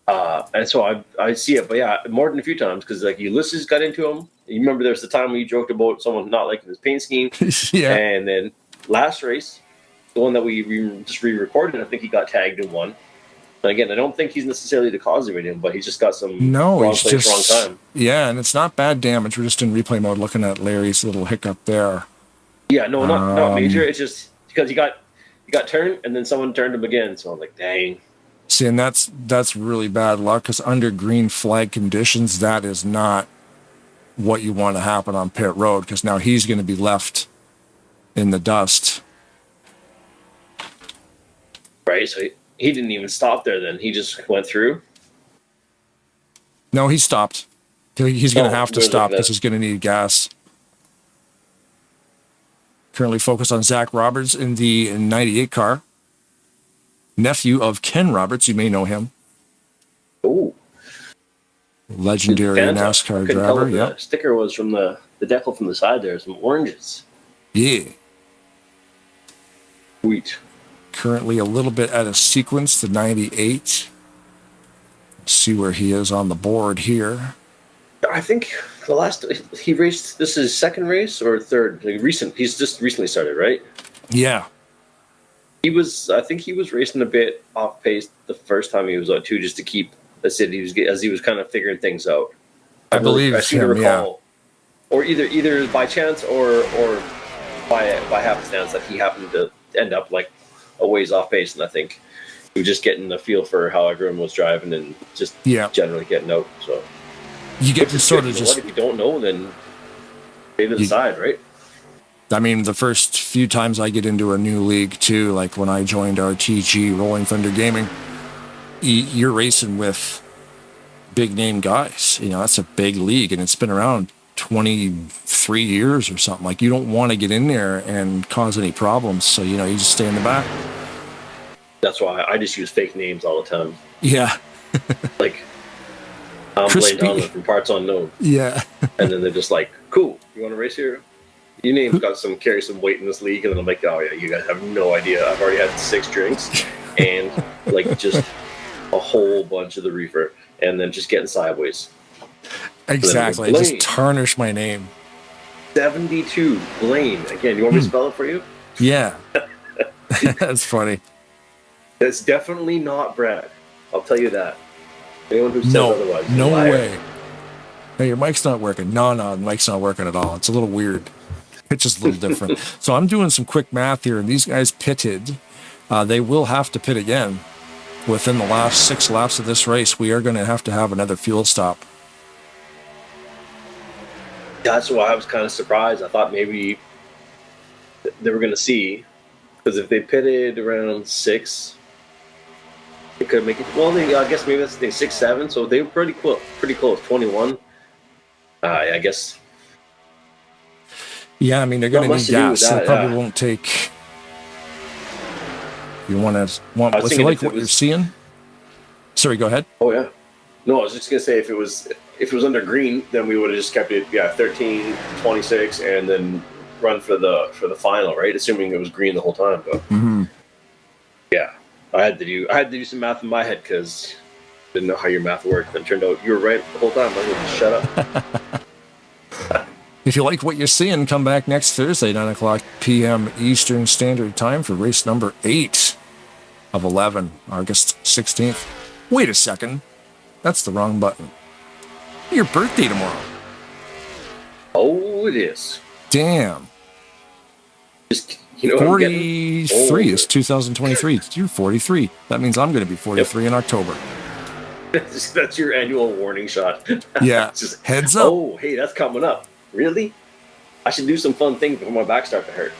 And so I see it, but yeah, more than a few times because like Ulysses got into him. You remember there's the time when you joked about someone not liking his paint scheme. Yeah. And then last race, the one that we just re-recorded, I think he got tagged in one. And again, I don't think he's necessarily the cause of it, but he's just got some wrong he's place, just wrong time. Yeah, and it's not bad damage. We're just in replay mode looking at Larry's little hiccup there. Yeah, no, not major. It's just because he got turned and then someone turned him again. So I'm like, dang. See, and that's really bad luck because under green flag conditions, that is not what you want to happen on pit road because now he's going to be left in the dust. Right, so he didn't even stop there then. He just went through? No, he stopped. He's going to have to stop because that? he's going to need gas. Currently focused on Zach Roberts in the 98 car. Nephew of Ken Roberts, you may know him. Oh. Legendary NASCAR driver. The sticker was from the decal from the side there, some oranges. Yeah. Sweet. Currently a little bit out of sequence, the 98. Let's see where he is on the board here. I think the last he raced, this is his second race or third? He's just recently started, right? Yeah. I think he was racing a bit off pace the first time he was out too, just to keep as he was kind of figuring things out. I believe I seem to recall, or either by chance or by happenstance that he happened to end up like a ways off pace, and I think he was just getting a feel for how everyone was driving and just generally getting out. So you get to sort of just. What if you don't know, then stay to the side, right? I mean, the first few times I get into a new league too, like when I joined RTG, Rolling Thunder Gaming, you're racing with big name guys. That's a big league, and it's been around 23 years or something. Like, you don't want to get in there and cause any problems, so you just stay in the back. That's why I just use fake names all the time. Yeah. Like, I'm Blaine Donovan from Parts Unknown. Yeah. And then they're just like, cool, you want to race here? Your name's got carry some weight in this league, and then I'm like, oh yeah, you guys have no idea. I've already had 6 drinks and like just a whole bunch of the reefer, and then just getting sideways. Exactly. Just tarnish my name. 72 Blaine. Again, you want me to spell it for you? Yeah. That's funny. That's definitely not Brad. I'll tell you that. Anyone who says otherwise, no way. Hey, your mic's not working. No, the mic's not working at all. It's a little weird. Pitch is a little different. So I'm doing some quick math here, and these guys pitted. They will have to pit again within the last 6 laps of this race. We are going to have another fuel stop. That's why I was kind of surprised. I thought maybe they were going to see, because if they pitted around 6, they could make it. Well, I guess maybe that's the thing, 6, 7. So they were pretty close. 21. I guess. Yeah, I mean, they're going Not to much need to do with gas. So that, they probably yeah. won't take. If you thinking like if what it you're was- seeing. Sorry, go ahead. Oh yeah. No, I was just gonna say if it was under green, then we would have just kept it 13, 26, and then run for the final, right? Assuming it was green the whole time. But yeah, I had to do some math in my head because I didn't know how your math worked. And it turned out you were right the whole time. I was like, shut up. If you like what you're seeing, come back next Thursday, 9 o'clock p.m. Eastern Standard Time for race number 8 of 11, August 16th. Wait a second. That's the wrong button. Your birthday tomorrow. Oh, it is. Damn. Just, you know, I'm getting 43 is older. 2023. You're 43. That means I'm going to be 43 in October. That's your annual warning shot. Yeah. Just, Heads up. Oh, hey, that's coming up. Really? I should do some fun things before my back starts to hurt.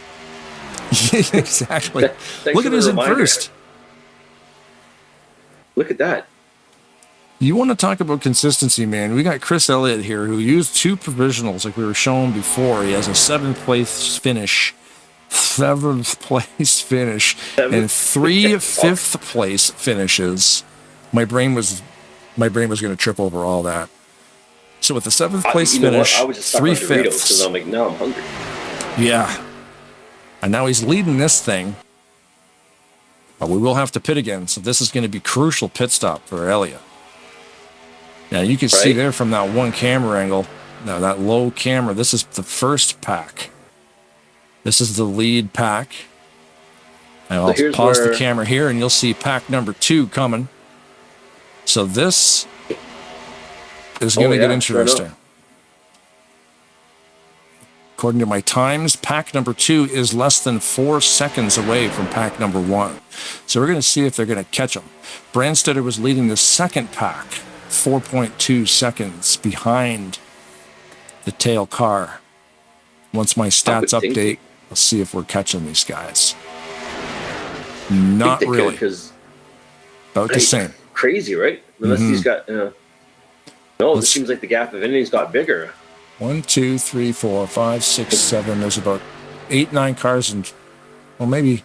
Exactly. Thanks Look for at the his in reminder. first. Look at that. You want to talk about consistency, man. We got Chris Elliott here who used 2 provisionals like we were showing before. He has a 7th place finish. 7th place finish. And 3 5th place finishes. My brain was going to trip over all that. So with the 7th place You know what? finish, I was just stuck 3 on Doritos because fifths. I'm like, now I'm hungry. Yeah. And now he's leading this thing. But we will have to pit again. So this is going to be crucial pit stop for Elliott. Now you can see there from that one camera angle, now that low camera, this is the first pack. This is the lead pack. And I'll pause the camera here and you'll see pack number 2 coming. So this is going to get interesting. According to my times, pack number 2 is less than 4 seconds away from pack number 1. So we're going to see if they're going to catch them. Brandstetter was leading the second pack, 4.2 seconds behind the tail car. Once my stats update, I'll see if we're catching these guys. Not really. About the same. Crazy, right? Unless he's got. No, it seems like the gap of anything's got bigger. 1, 2, 3, 4, 5, 6, 7. There's about 8, 9 cars, and well, maybe.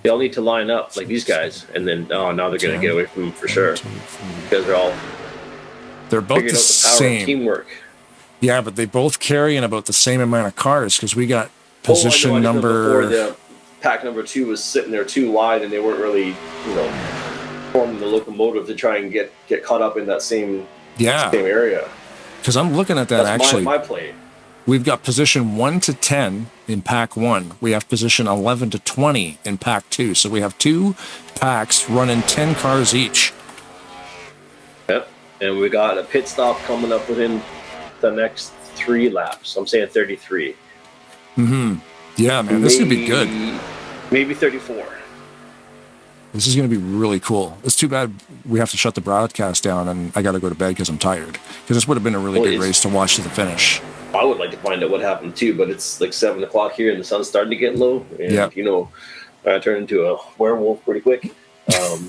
They all need to line up like these guys, and then now they're going to get away from him for sure because they're both figured the out the power same of teamwork. Yeah, but they both carry in about the same amount of cars because we got position number. Before the pack number 2 was sitting there too wide, and they weren't really, forming the locomotive to try and get caught up in that same area. Because I'm looking at that That's actually. my play. We've got position 1 to 10 in pack 1. We have position 11 to 20 in pack 2. So we have 2 packs running 10 cars each. Yep, and we got a pit stop coming up within the next 3 laps. I'm saying 33. Yeah, man, this is gonna be good. Maybe 34. This is going to be really cool. It's too bad we have to shut the broadcast down and I got to go to bed because I'm tired. Because this would have been a really good race to watch to the finish. I would like to find out what happened too, but it's like 7 o'clock here and the sun's starting to get low. And, I turn into a werewolf pretty quick. So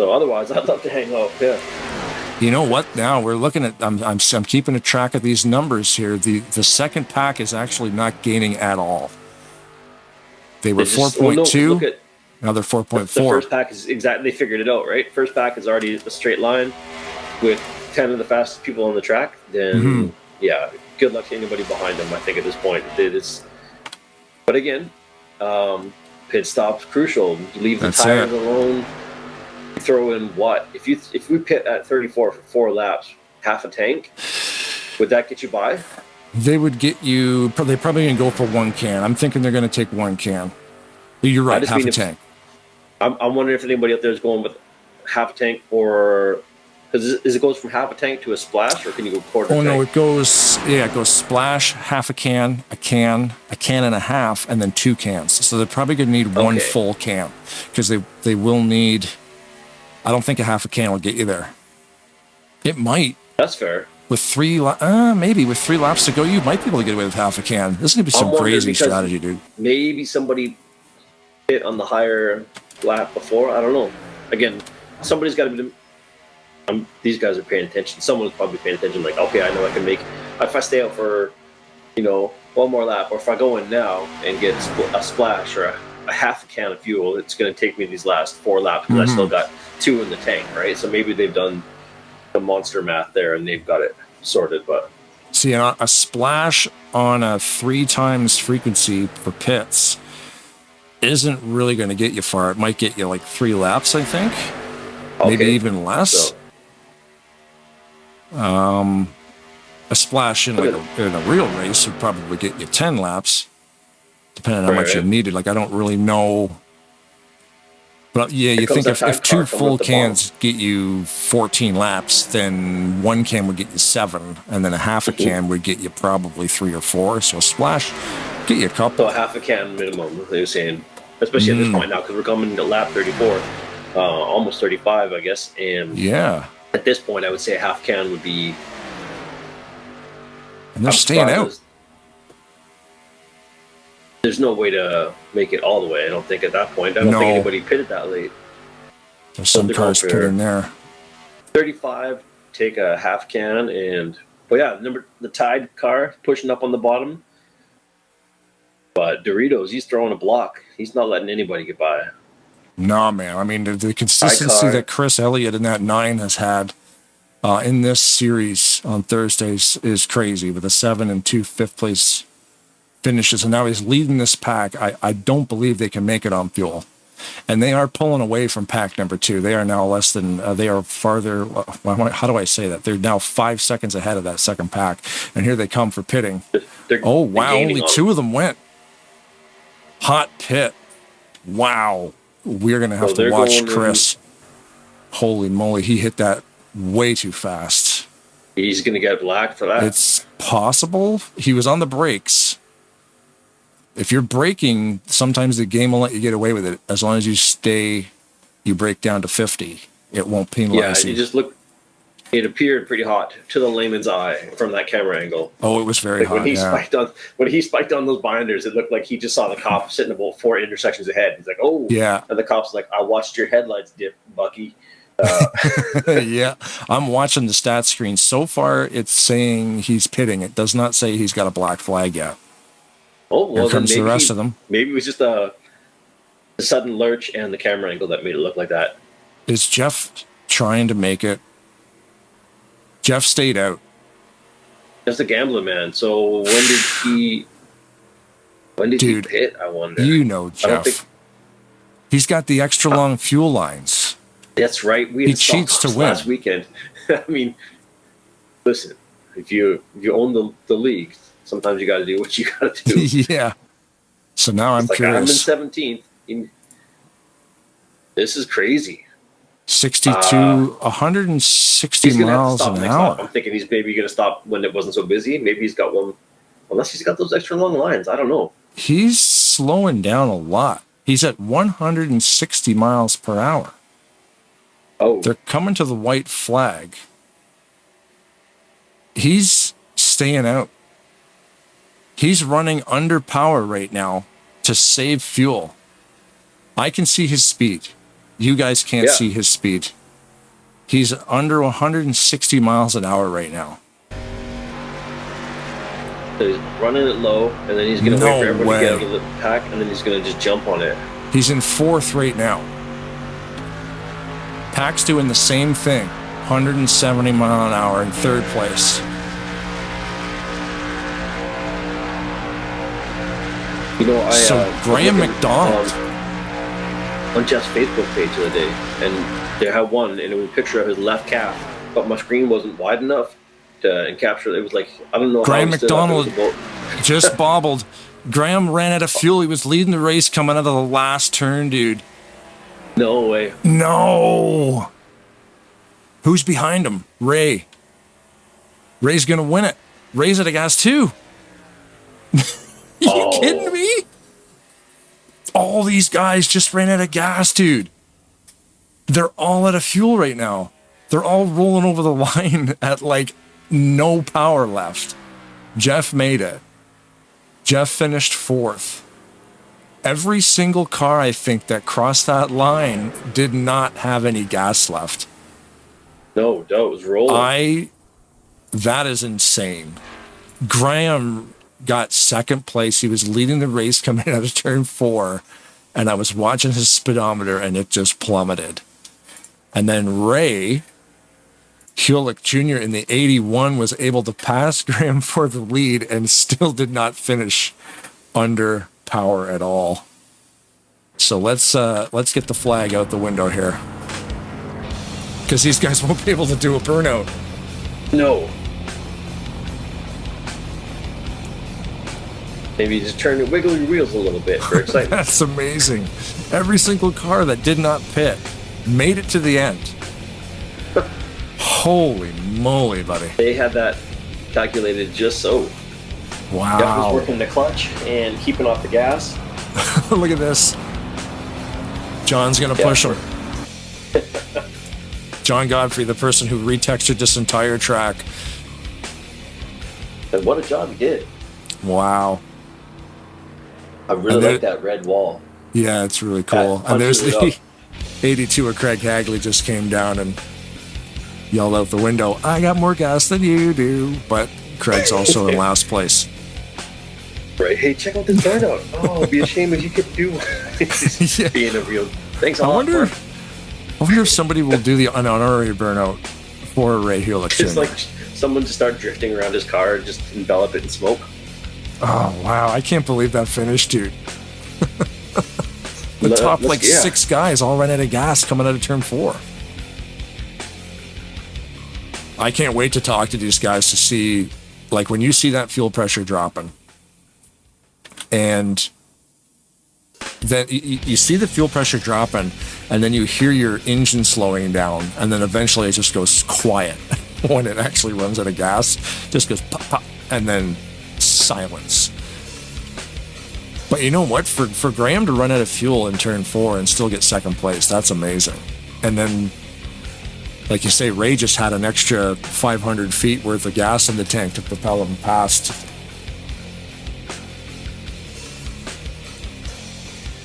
otherwise, I'd love to hang out. Yeah. You know what? Now we're looking at. I'm keeping a track of these numbers here. The second pack is actually not gaining at all. They were 4.2. Now they're 4.4. The first pack is exactly. They figured it out, right? First pack is already a straight line with 10 of the fastest people on the track. Then good luck to anybody behind them. I think at this point it is. But again, pit stop's crucial. Leave the tires alone. Throw in what? If we pit at 34 for 4 laps, half a tank, would that get you by? They would get you. They're probably going to go for 1 can. I'm thinking they're going to take 1 can. You're right, half a tank. I'm wondering if anybody out there is going with half a tank or because it goes from half a tank to a splash, or can you go quarter tank? No, it goes splash, half a can and a half, and then 2 cans. So they're probably going to need 1 full can because they will need. I don't think a half a can will get you there. It might. That's fair. With 3 maybe with 3 laps to go, you might be able to get away with half a can. This is going to be some crazy strategy, dude. Maybe somebody hit on the higher lap before. I don't know. Again, somebody's got to be. These guys are paying attention. Someone's probably paying attention. Like, okay, I know I can make. If I stay out for one more lap, or if I go in now and get a splash or a half a can of fuel, it's going to take me these last 4 laps because I still got 2 in the tank, right? So maybe they've done the monster math there and they've got it sorted. But see, a splash on a 3 times frequency for pits isn't really going to get you far. It might get you like 3 laps, I think. Maybe even less. So. A splash in a real race would probably get you 10 laps, depending on how much you needed. Like, I don't really know. But yeah, you think if 2 full cans get you 14 laps, then 1 can would get you 7, and then a half a can would get you probably 3 or 4. So a splash, get you a couple. So a half a can minimum, they were saying, especially at this point now, because we're coming to lap 34, almost 35, I guess. And at this point, I would say a half can would be. And they're staying out. There's no way to make it all the way, I don't think, at that point. I don't think anybody pitted that late. There's some cars pitting there. 35, take a half can, but yeah, the Tide car pushing up on the bottom. But Doritos, he's throwing a block. He's not letting anybody get by. No, man. I mean, the consistency that Chris Elliott in that 9 has had in this series on Thursdays is crazy, with a 7 and 2 fifth place finishes, and now he's leading this pack. I don't believe they can make it on fuel, and they are pulling away from pack number 2. They are now less than they are farther. How do I say that? They're now 5 seconds ahead of that second pack, and here they come for pitting. Oh wow! Only 2 of them went. Hot pit. Wow, we're gonna have to watch Chris. Holy moly, he hit that way too fast. He's going to get black for that. It's possible. He was on the brakes. If you're braking, sometimes the game will let you get away with it. As long as you brake down to 50, it won't penalize you. Yeah, you just look. It appeared pretty hot to the layman's eye from that camera angle. Oh, it was very hot. When he spiked on those binders, it looked like he just saw the cop sitting about 4 intersections ahead. He's like, "Oh, yeah." And the cop's like, "I watched your headlights dip, Bucky." Yeah, I'm watching the stat screen. So far, it's saying he's pitting. It does not say he's got a black flag yet. Oh, well, here comes the rest of them. Maybe it was just the sudden lurch and the camera angle that made it look like that. Is Jeff trying to make it? Jeff stayed out. Just a gambler, man. So when did he pit? I wonder. You know Jeff. He's got the extra long fuel lines. That's right. He cheats to win. Last weekend. I mean, listen, if you own the league, sometimes you got to do what you got to do. Yeah. So now I'm curious. I'm in 17th. This is crazy. 62, 160 miles an hour. I'm thinking he's maybe going to stop when it wasn't so busy. Maybe he's got one, unless he's got those extra long lines. I don't know. He's slowing down a lot. He's at 160 miles per hour. Oh. They're coming to the white flag. He's staying out. He's running under power right now to save fuel. I can see his speed. You guys can't see his speed. He's under 160 miles an hour right now. So he's running it low, and then he's going to wait for everyone to get out of the pack, and then he's going to just jump on it. He's in 4th right now. Pack's doing the same thing. 170 mile an hour in 3rd place. Graham McDonald on Jeff's Facebook page the other day, and they had one, and it was a picture of his left calf, but my screen wasn't wide enough to encapture. It was like, I don't know. Graham McDonald just bobbled. Graham ran out of fuel. He was leading the race coming out of the last turn, dude. No way. No. Who's behind him? Ray. Ray's gonna win it. Ray's at a gas too. You kidding me? All these guys just ran out of gas, dude. They're all out of fuel right now. They're all rolling over the line at like no power left. Jeff made it. Jeff finished 4th. Every single car, I think, that crossed that line did not have any gas left. No, it was rolling. That is insane. Graham got second place. He was leading the race coming out of turn 4, and I was watching his speedometer, and it just plummeted. And then Ray Hulick Jr. in the 81 was able to pass Graham for the lead and still did not finish under power at all. So let's get the flag out the window here, because these guys won't be able to do a burnout. No. Maybe just wiggle your wheels a little bit for excitement. That's amazing. Every single car that did not pit made it to the end. Holy moly, buddy. They had that calculated just so. Wow. Jeff was working the clutch and keeping off the gas. Look at this. John's going to push him. John Godfrey, the person who retextured this entire track. And what a job he did. Wow. I really like that red wall. Yeah, it's really cool. And there's the 82 of Craig Hagley just came down and yelled out the window, "I got more gas than you do." But Craig's also in last place. Right. Hey, check out this burnout. Oh, it'd be a shame if you could do being a real. Thanks a lot. I wonder if somebody will do the unhonorary burnout for Ray Hulick. It's like someone just start drifting around his car and just envelop it in smoke. Oh, wow. I can't believe that finish, dude. The top, six guys all ran out of gas coming out of turn 4. I can't wait to talk to these guys to see, like, when you see that fuel pressure dropping, and then you see the fuel pressure dropping, and then you hear your engine slowing down, and then eventually it just goes quiet when it actually runs out of gas. Just goes pop, pop, and then silence. But you know what? For Graham to run out of fuel in turn 4 and still get second place, that's amazing. And then, like you say, Ray just had an extra 500 feet worth of gas in the tank to propel him past.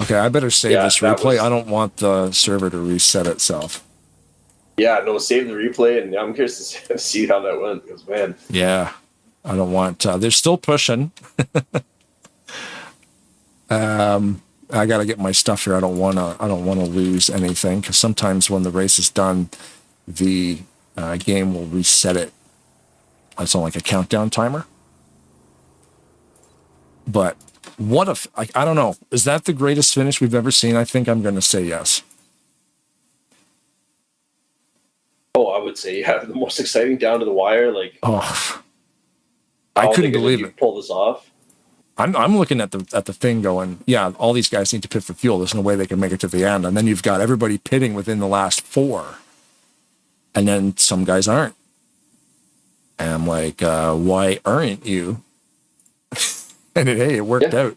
Okay, I better save this replay. I don't want the server to reset itself. Yeah, no, save the replay, and I'm curious to see how that went. Because, man. Yeah, I don't want. They're still pushing. I got to get my stuff here. I don't want to lose anything, because sometimes when the race is done, the game will reset it. It's on like a countdown timer. But what if I don't know? Is that the greatest finish we've ever seen? I think I'm going to say yes. Oh, I would say the most exciting down to the wire. Like, I couldn't believe it. Pull this off. I'm looking at the thing going, yeah, all these guys need to pit for fuel. There's no way they can make it to the end. And then you've got everybody pitting within the last 4. And then some guys aren't. And I'm like, why aren't you? And it worked out.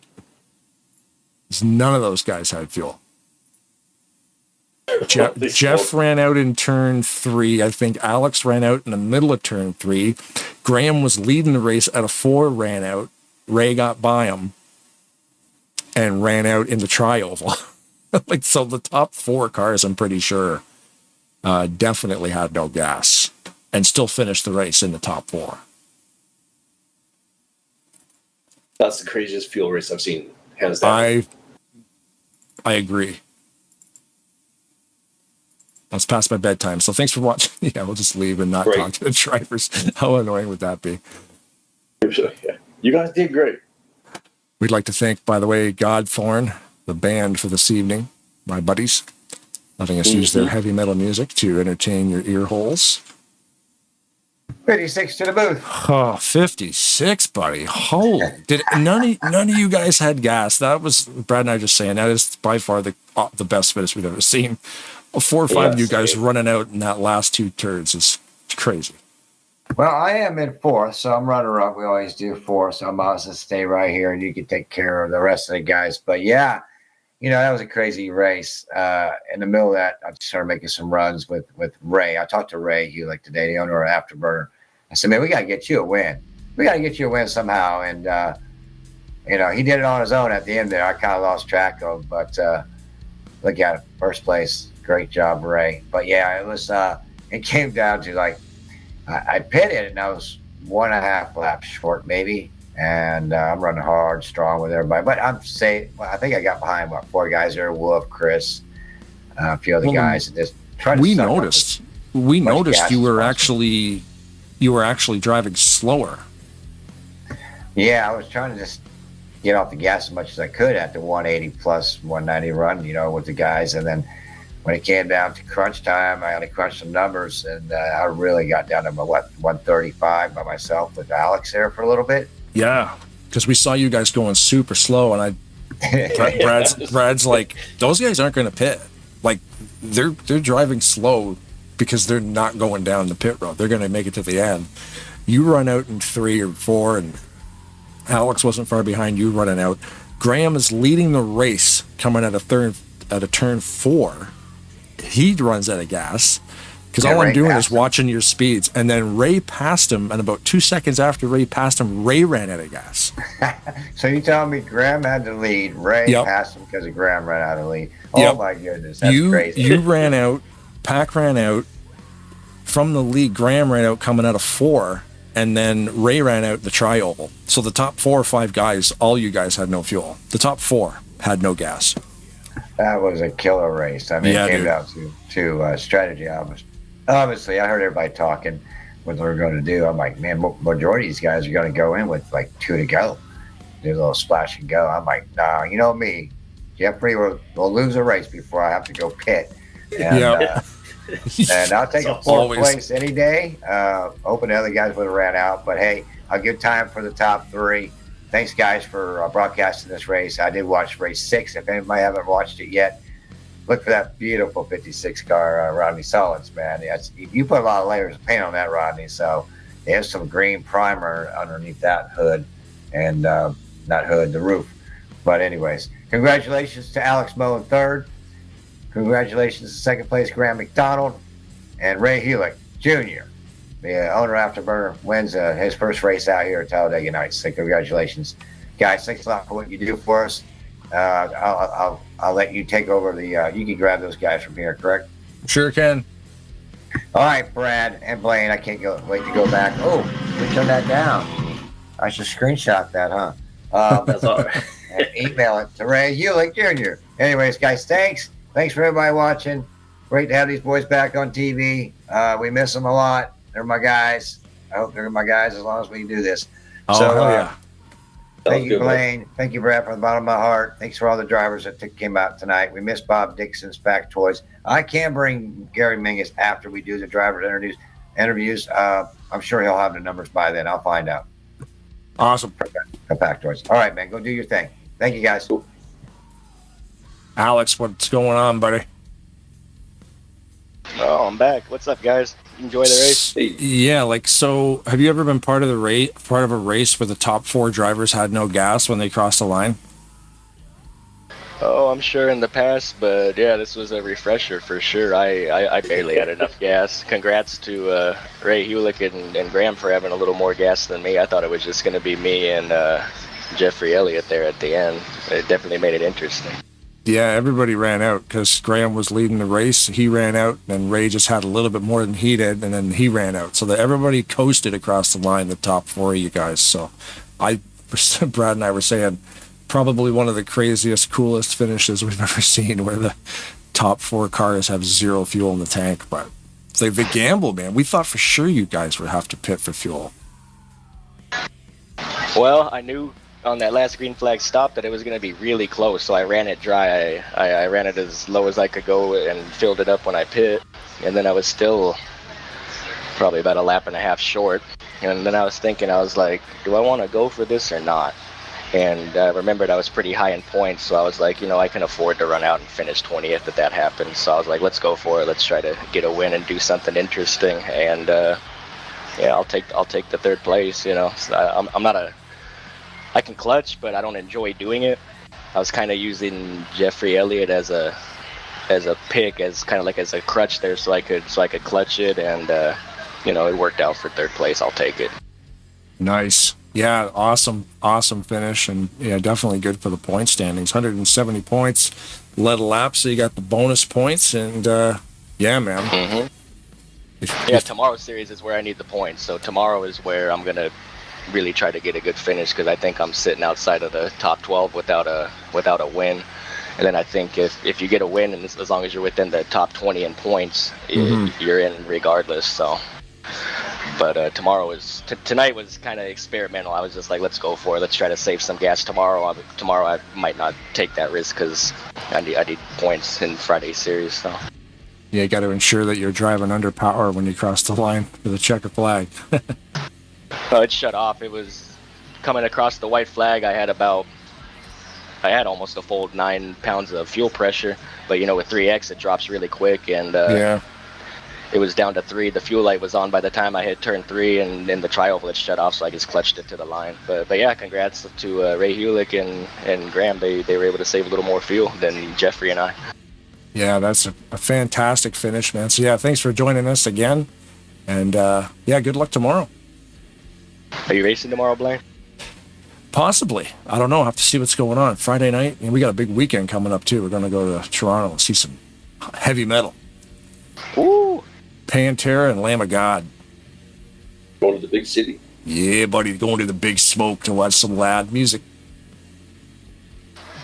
None of those guys had fuel. Jeff ran out in turn 3. I think Alex ran out in the middle of turn 3. Graham was leading the race out of 4, ran out. Ray got by him and ran out in the tri-oval. So the top 4 cars, I'm pretty sure, definitely had no gas and still finished the race in the top 4. That's the craziest fuel race I've seen, hands down. I agree. That's past my bedtime, so thanks for watching. Yeah, we'll just leave and not talk to the drivers. How annoying would that be? Yeah. You guys did great. We'd like to thank, by the way, Thorn, the band for this evening, my buddies, letting us use their heavy metal music to entertain your ear holes. 56 to the booth. Oh, 56, buddy. Holy. None of you guys had gas. That was, Brad and I just saying, that is by far the best finish we've ever seen. 4 or 5 of you guys running out in that last 2 turns is crazy. Well, I am in 4th, so I'm runner up. We always do 4th, so I'm about to stay right here, and you can take care of the rest of the guys. But yeah, that was a crazy race. In the middle of that, I started making some runs with Ray. I talked to Ray Hulick today, the owner of Afterburner. I said, man, we got to get you a win. We got to get you a win somehow. And, he did it on his own at the end there. I kind of lost track of, but look at it. First place. Great job, Ray. But yeah, it came down to I pitted and I was 1.5 laps short, maybe. and I'm running hard, strong with everybody. But I'm saying, well, I think I got behind about 4 guys there: Wolf, Chris, a few other guys. And just trying to. We noticed you were actually driving slower. Yeah, I was trying to just get off the gas as much as I could at the 180 plus 190 run, with the guys, and then when it came down to crunch time, I had to crunch some numbers, and I really got down to 135 by myself with Alex there for a little bit. Yeah, because we saw you guys going super slow, and Brad's like, those guys aren't going to pit. Like, they're driving slow because they're not going down the pit road. They're going to make it to the end. You run out in 3 or 4, and Alex wasn't far behind you running out. Graham is leading the race coming at a turn 4. He runs out of gas because all I'm doing is watching your speeds. And then Ray passed him, and about 2 seconds after Ray passed him, Ray ran out of gas. So you telling me Graham had the lead, Ray passed him because Graham ran out of the lead. Oh my goodness, that's crazy. You ran out, Pack ran out from the lead. Graham ran out coming out of 4, and then Ray ran out the tri-oval. So the top 4 or 5 guys, all you guys had no fuel. The top 4 had no gas. That was a killer race. I mean, it came down to strategy. Obviously, I heard everybody talking what they were going to do. I'm like, man, majority of these guys are going to go in with like 2 to go, do a little splash and go. I'm like, nah, you know me, Jeffrey will lose a race before I have to go pit. And, and I'll take a 4th place any day. Hoping the other guys would have ran out, but hey, I'll give time for the top 3. Thanks, guys, for broadcasting this race. I did watch race 6. If anybody haven't watched it yet, look for that beautiful 56 car, Rodney Solids, man. You put a lot of layers of paint on that, Rodney, so there's some green primer underneath that hood, and not hood, the roof. But anyways, congratulations to Alex Moe in 3rd. Congratulations to 2nd place, Graham McDonald, and Ray Hewlett Jr., the owner of Afterburner, wins his first race out here at Talladega Nights. So congratulations, guys! Thanks a lot for what you do for us. I'll let you take over the. You can grab those guys from here, correct? Sure can. All right, Brad and Blaine. I can't wait to go back. Oh, we turn that down. I should screenshot that, huh? That's all right. And email it to Ray Hewlett Jr. Anyways, guys, thanks for everybody watching. Great to have these boys back on TV. We miss them a lot. They're my guys. I hope they're my guys as long as we can do this. Yeah. Thank you, Blaine. Thank you, Brad, from the bottom of my heart. Thanks for all the drivers that came out tonight. We miss Bob Dixon's Back Toys. I can bring Gary Mingus after we do the drivers interviews. I'm sure he'll have the numbers by then. I'll find out. Awesome. Back Toys. All right, man. Go do your thing. Thank you, guys. Alex, what's going on, buddy? Oh, I'm back. What's up, guys? Enjoy the race? Yeah, so have you ever been part of a race where the top 4 drivers had no gas when they crossed the line? Oh, I'm sure in the past, but yeah, this was a refresher for sure. I barely had enough gas. Congrats to Ray Hewlett and Graham for having a little more gas than me. I thought it was just going to be me and Jeffrey Elliott there at the end. It definitely made it interesting. Yeah, everybody ran out because Graham was leading the race. He ran out, and Ray just had a little bit more than he did, and then he ran out. So that everybody coasted across the line, the top 4 of you guys. So Brad and I were saying, probably one of the craziest, coolest finishes we've ever seen, where the top 4 cars have 0 fuel in the tank. But it's like the gamble, man. We thought for sure you guys would have to pit for fuel. Well, I knew on that last green flag stop that it was going to be really close, so I ran it dry. I ran it as low as I could go and filled it up when I pit, and then I was still probably about a lap and a half short, and then I was thinking, I was like, do I want to go for this or not? And I remembered I was pretty high in points, so I was like, I can afford to run out and finish 20th if that happens. So I was like, let's go for it. Let's try to get a win and do something interesting. And yeah, I'll take the 3rd place. So I'm not I can clutch, but I don't enjoy doing it. I was kind of using Jeffrey Elliott as a pick, as kind of like as a crutch there, so I could clutch it, and it worked out for 3rd place. I'll take it. Nice. Yeah, awesome finish, and yeah, definitely good for the point standings. 170 points, led a lap, so you got the bonus points, and yeah, man. Mm-hmm. Yeah, tomorrow's series is where I need the points. So tomorrow is where I'm gonna really try to get a good finish, because I think I'm sitting outside of the top 12 without a win. And then I think if you get a win, and as long as you're within the top 20 in points, you're in regardless. So, but tonight was kind of experimental. I was just like, let's go for it. Let's try to save some gas tomorrow. Tomorrow I might not take that risk because I need points in Friday's series. So. Yeah, you got to ensure that you're driving under power when you cross the line for the checker flag. Oh, it shut off. It was coming across the white flag. I had almost a full 9 pounds of fuel pressure, but with 3X it drops really quick, and it was down to 3. The fuel light was on by the time I hit turn 3, and then the tri-oval had shut off, so I just clutched it to the line. But yeah, congrats to Ray Hulick and Graham. They were able to save a little more fuel than Jeffrey and I. Yeah, that's a fantastic finish, man. So yeah, thanks for joining us again, and good luck tomorrow. Are you racing tomorrow, Blaine? Possibly. I don't know. I'll have to see what's going on. Friday night, and we got a big weekend coming up, too. We're going to go to Toronto and see some heavy metal. Ooh. Pantera and Lamb of God. Going to the big city. Yeah, buddy. Going to the big smoke to watch some loud music.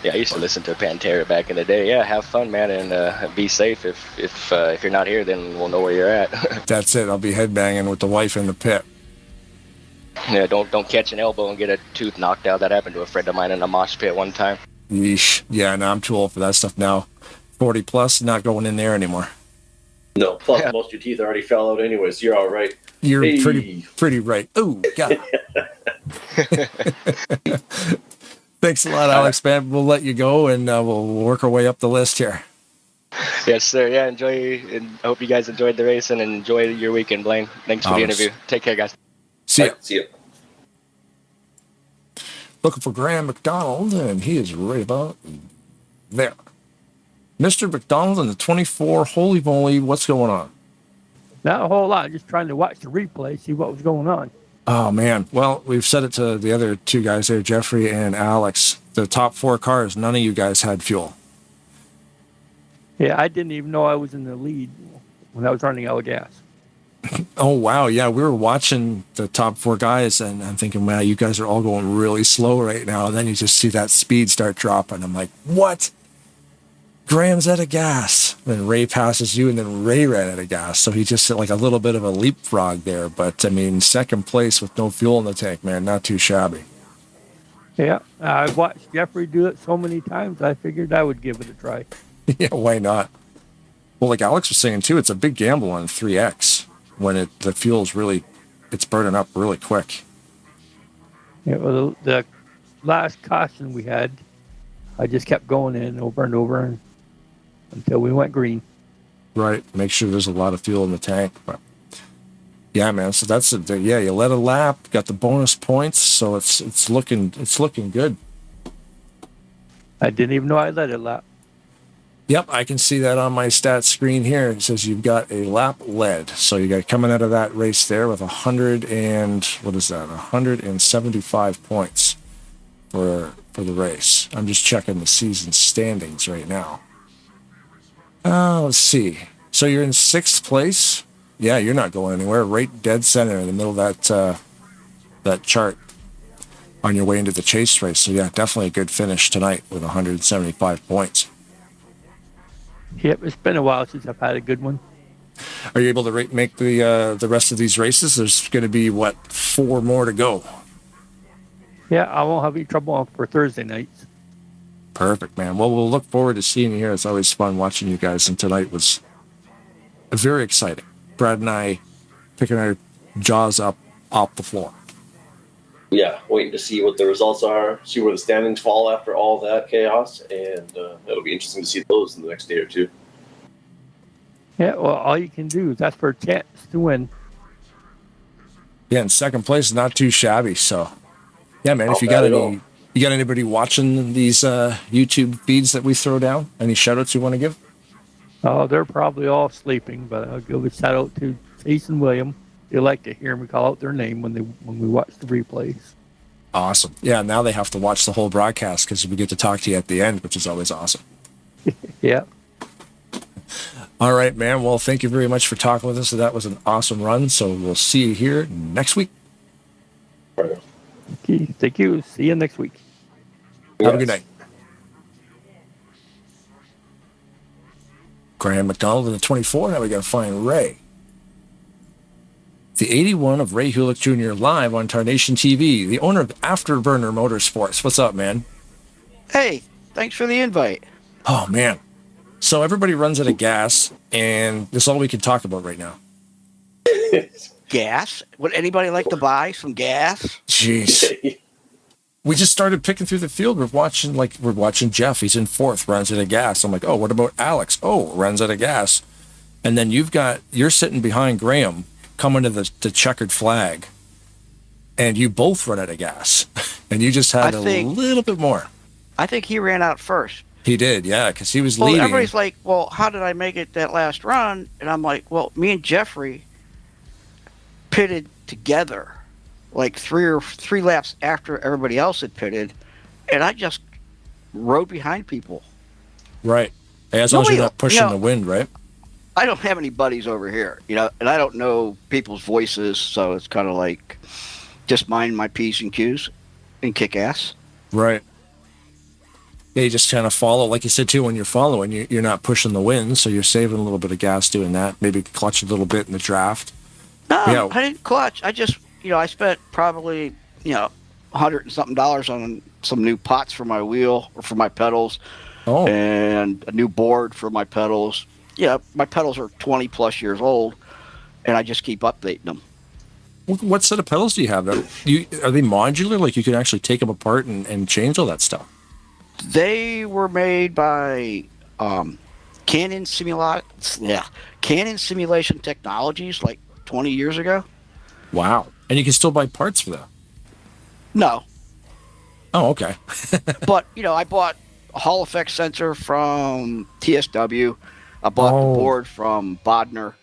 Yeah, I used to listen to Pantera back in the day. Yeah, have fun, man, and be safe. If you're not here, then we'll know where you're at. That's it. I'll be headbanging with the wife in the pit. Yeah, don't catch an elbow and get a tooth knocked out. That happened to a friend of mine in a mosh pit one time. Yeesh. Yeah, no, I'm too old for that stuff now. 40 plus, not going in there anymore. No, plus most of your teeth already fell out anyway, so you're all right. You're pretty right. Oh, God. Thanks a lot, Alex, man. We'll let you go, and we'll work our way up the list here. Yes, sir. Yeah, enjoy, and I hope you guys enjoyed the race, and enjoy your weekend, Blaine. Thanks for the interview. Take care, guys. See ya. See ya. Looking for Graham McDonald, and he is right about there. Mr. McDonald in the 24, holy moly, what's going on? Not a whole lot. Just trying to watch the replay, see what was going on. Oh, man. Well, we've said it to the other two guys there, Jeffrey and Alex. The top 4 cars, none of you guys had fuel. Yeah, I didn't even know I was in the lead when I was running out of gas. Oh, wow. Yeah, we were watching the top 4 guys, and I'm thinking, wow, you guys are all going really slow right now. And then you just see that speed start dropping. I'm like, what? Graham's out of gas. Then Ray passes you, and then Ray ran out of gas. So he just hit like a little bit of a leapfrog there. But, I mean, second place with no fuel in the tank, man, not too shabby. Yeah, I've watched Jeffrey do it so many times, I figured I would give it a try. Yeah, why not? Well, like Alex was saying, too, it's a big gamble on 3X. When the fuel's it's burning up really quick. Yeah, well, the last caution we had, I just kept going in over and over until we went green. Right. Make sure there's a lot of fuel in the tank. But yeah, man. So that's it. Yeah, you led a lap, got the bonus points, so it's looking good. I didn't even know I led a lap. Yep, I can see that on my stats screen here. It says you've got a lap led. So you got coming out of that race there with 175 points for the race. I'm just checking the season standings right now. Let's see. So you're in 6th place. Yeah, you're not going anywhere. Right dead center in the middle of that chart on your way into the chase race. So yeah, definitely a good finish tonight with 175 points. Yep, it's been a while since I've had a good one. Are you able to make the rest of these races? There's going to be, 4 more to go? Yeah, I won't have any trouble for Thursday nights. Perfect, man. Well, we'll look forward to seeing you here. It's always fun watching you guys, and tonight was very exciting. Brad and I picking our jaws up off the floor. Yeah, waiting to see what the results are, see where the standings fall after all that chaos, and it'll be interesting to see those in the next day or two. Yeah, well, all you can do is ask for a chance to win. Yeah, and 2nd place is not too shabby. So, yeah, man, if you got anybody watching these YouTube feeds that we throw down, any shout-outs you want to give? Oh, they're probably all sleeping, but I'll give a shout-out to Chase and William. They like to hear me call out their name when we watch the replays. Awesome. Yeah, now they have to watch the whole broadcast because we get to talk to you at the end, which is always awesome. Yeah. All right, man. Well, thank you very much for talking with us. That was an awesome run. So we'll see you here next week. Okay, thank you. See you next week. Have a good night. Graham McDonald in the 24. Now we got to find Ray. The 81 of Ray Hulick Jr. live on Tarnation TV, the owner of Afterburner Motorsports. What's up, man? Hey, thanks for the invite. Oh, man. So everybody runs out of gas, and that's all we can talk about right now. Gas? Would anybody like to buy some gas? Jeez. We just started picking through the field. We're watching Jeff. He's in fourth, runs out of gas. I'm like, oh, what about Alex? Oh, runs out of gas. And then you're sitting behind Graham, coming to the checkered flag, and you both run out of gas. And you just had a little bit more. I think he ran out first. He did, yeah, because he was leading. Everybody's like, well, how did I make it that last run? And I'm like, well, me and Jeffrey pitted together like three laps after everybody else had pitted, and I just rode behind people. Right. As long as you're not pushing the wind, right? I don't have any buddies over here, and I don't know people's voices, so it's kind of like just mind my P's and Q's and kick ass. Right. Yeah, you just kind of follow, like you said too, when you're following, you're not pushing the wind, so you're saving a little bit of gas doing that. Maybe clutch a little bit in the draft. No, yeah. I didn't clutch. I just, I spent probably, $100 and something on some new pots for my wheel or for my pedals, and a new board for my pedals. Yeah, my pedals are 20 plus years old, and I just keep updating them. What set of pedals do you have? Are they modular? Like you can actually take them apart and change all that stuff? They were made by Canon Simulation Technologies like 20 years ago. Wow. And you can still buy parts for that? No. Oh, okay. But, I bought a Hall effect sensor from TSW. I bought the board from Bodner.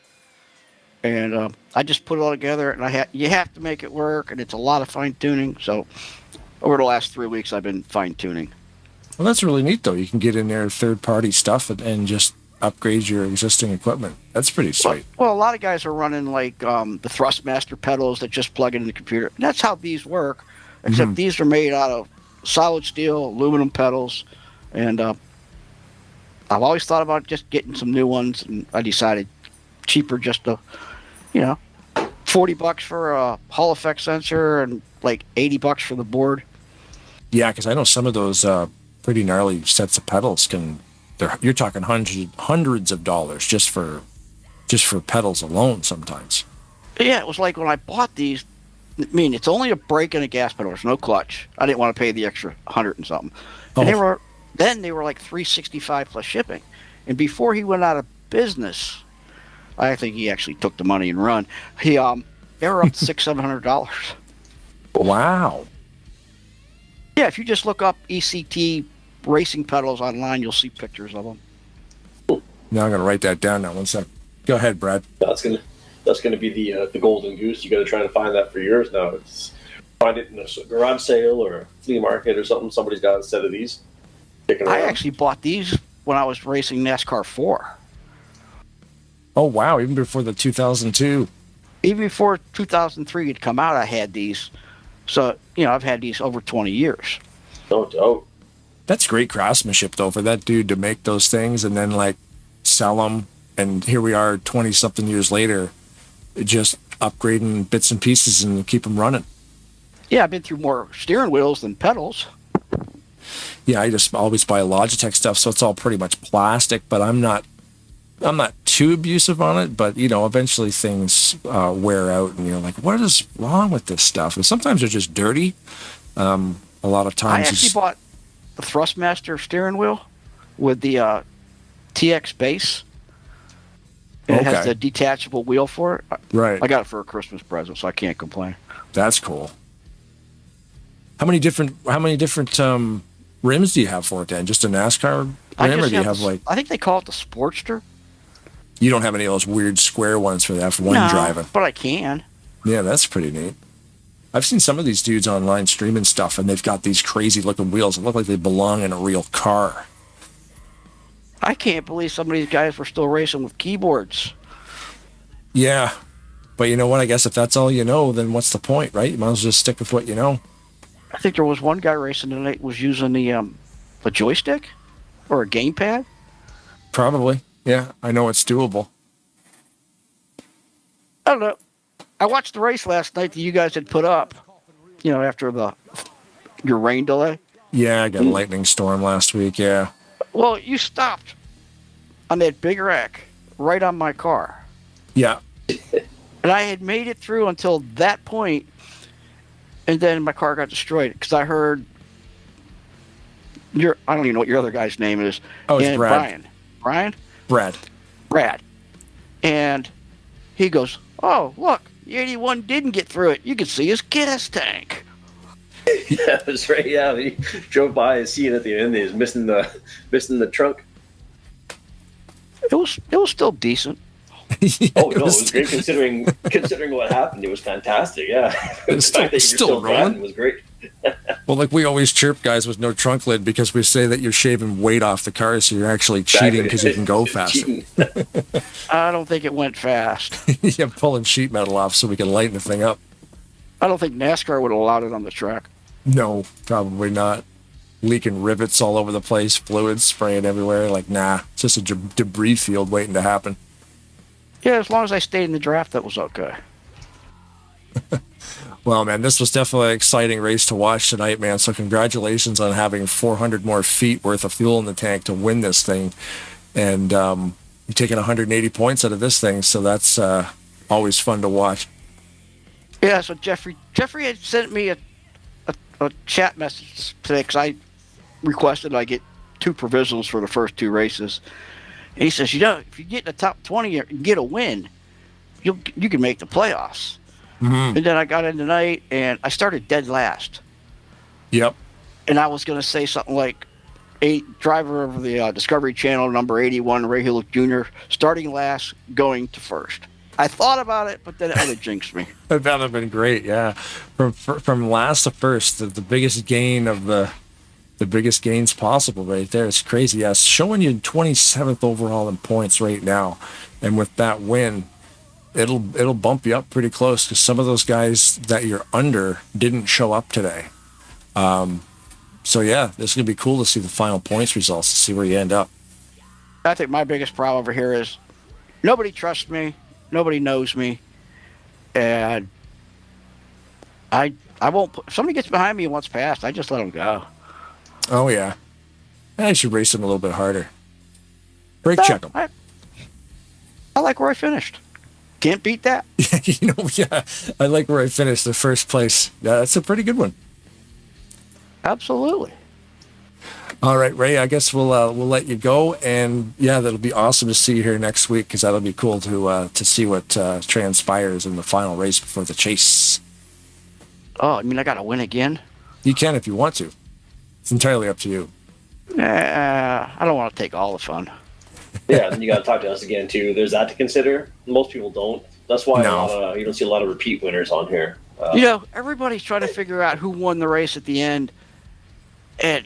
And I just put it all together, and you have to make it work, and it's a lot of fine-tuning. So over the last 3 weeks, I've been fine-tuning. Well, that's really neat, though. You can get in there third-party stuff and just upgrade your existing equipment. That's pretty sweet. Well, a lot of guys are running like the Thrustmaster pedals that just plug into the computer. And that's how these work, except these are made out of solid steel, aluminum pedals. And I've always thought about just getting some new ones, and I decided cheaper just to, $40 for a Hall effect sensor and like $80 for the board. Yeah, because I know some of those pretty gnarly sets of pedals you're talking hundreds of dollars just for pedals alone sometimes. Yeah, it was like when I bought these. I mean, it's only a brake and a gas pedal. There's no clutch. I didn't want to pay the extra 100 and something. And they were like $365 plus shipping. And before he went out of business, I think he actually took the money and run. They were up to $600-700. Wow. Yeah, if you just look up ECT racing pedals online, you'll see pictures of them. Now I'm gonna write that down now. 1 sec. Go ahead, Brad. That's gonna be the golden goose. You got to try to find that for yours now. It's find it in a garage sale or a flea market or something. Somebody's got a set of these. I actually bought these when I was racing NASCAR 4. Oh wow! Even before the 2002. Even before 2003 had come out, I had these. So I've had these over 20 years. Oh. That's great craftsmanship, though, for that dude to make those things and then, sell them. And here we are 20-something years later, just upgrading bits and pieces and keep them running. Yeah, I've been through more steering wheels than pedals. Yeah, I just always buy Logitech stuff, so it's all pretty much plastic, but I'm not too abusive on it, but, eventually things wear out, and you're like, what is wrong with this stuff? And sometimes they're just dirty. A lot of times... I actually bought the Thrustmaster steering wheel with the TX base. And it has the detachable wheel for it. Right. I got it for a Christmas present, so I can't complain. That's cool. How many different rims do you have for it then? Just a NASCAR rim, or do you have I think they call it the Sportster. You don't have any of those weird square ones for the F1 driving? But I can. Yeah, that's pretty neat. I've seen some of these dudes online streaming stuff, and they've got these crazy-looking wheels that look like they belong in a real car. I can't believe some of these guys were still racing with keyboards. Yeah, but you know what? I guess if that's all you know, then what's the point, right? You might as well just stick with what you know. I think there was one guy racing tonight was using the joystick or a gamepad. Probably. Yeah, I know it's doable. I don't know. I watched the race last night that you guys had put up, after your rain delay. Yeah, I got a lightning storm last week, yeah. Well, you stopped on that big wreck right on my car. Yeah. And I had made it through until that point, and then my car got destroyed because I heard I don't even know what your other guy's name is. Oh, it's Brad. Brian? Brad. And he goes, "Oh, look, the 81 didn't get through it. You can see his gas tank." Yeah, it was right. Yeah, he drove by and seen at the end. He was missing the trunk. It was still decent. Yeah, oh no, it was great considering what happened. It was fantastic. Yeah, the fact that you're still rolling was great. Well, like we always chirp guys with no trunk lid because we say that you're shaving weight off the car, so you're actually cheating because you can go faster. I don't think it went fast. Yeah, pulling sheet metal off so we can lighten the thing up. I don't think NASCAR would have allowed it on the track. No, probably not. Leaking rivets all over the place, fluids spraying everywhere. Like, nah, it's just a debris field waiting to happen. Yeah, as long as I stayed in the draft, that was okay. Well, man, this was definitely an exciting race to watch tonight, man. So congratulations on having 400 more feet worth of fuel in the tank to win this thing. And you're taking 180 points out of this thing, so that's always fun to watch. Yeah, so Jeffrey had sent me a chat message today because I requested I get 2 provisionals for the first 2 races. And he says, if you get in the top 20 and get a win, you can make the playoffs. Mm-hmm. And then I got in tonight, and I started dead last. Yep. And I was going to say something like, driver of the Discovery Channel, number 81, Ray Hill Jr., starting last, going to first. I thought about it, but then it would have jinxed me. That would have been great, yeah. From last to first, the biggest gain of the biggest gains possible right there. It's crazy. Yeah, it's showing you 27th overall in points right now. And with that win, it'll bump you up pretty close because some of those guys that you're under didn't show up today. So yeah, this is gonna be cool to see the final points results to see where you end up. I think my biggest problem over here is nobody trusts me, nobody knows me, and I won't. If somebody gets behind me and wants past, I just let them go. Oh yeah, I should race them a little bit harder. Brake check them. I like where I finished. Can't beat that. Yeah, I like where I finished the first place. Yeah, that's a pretty good one. Absolutely. All right, Ray, I guess we'll let you go, and yeah, that'll be awesome to see you here next week because that'll be cool to see what transpires in the final race before the chase. Oh, I mean, I got to win again? You can if you want to. It's entirely up to you. I don't want to take all the fun. Yeah, and you got to talk to us again too. There's that to consider. Most people don't. That's why you don't see a lot of repeat winners on here. Everybody's trying to figure out who won the race at the end, and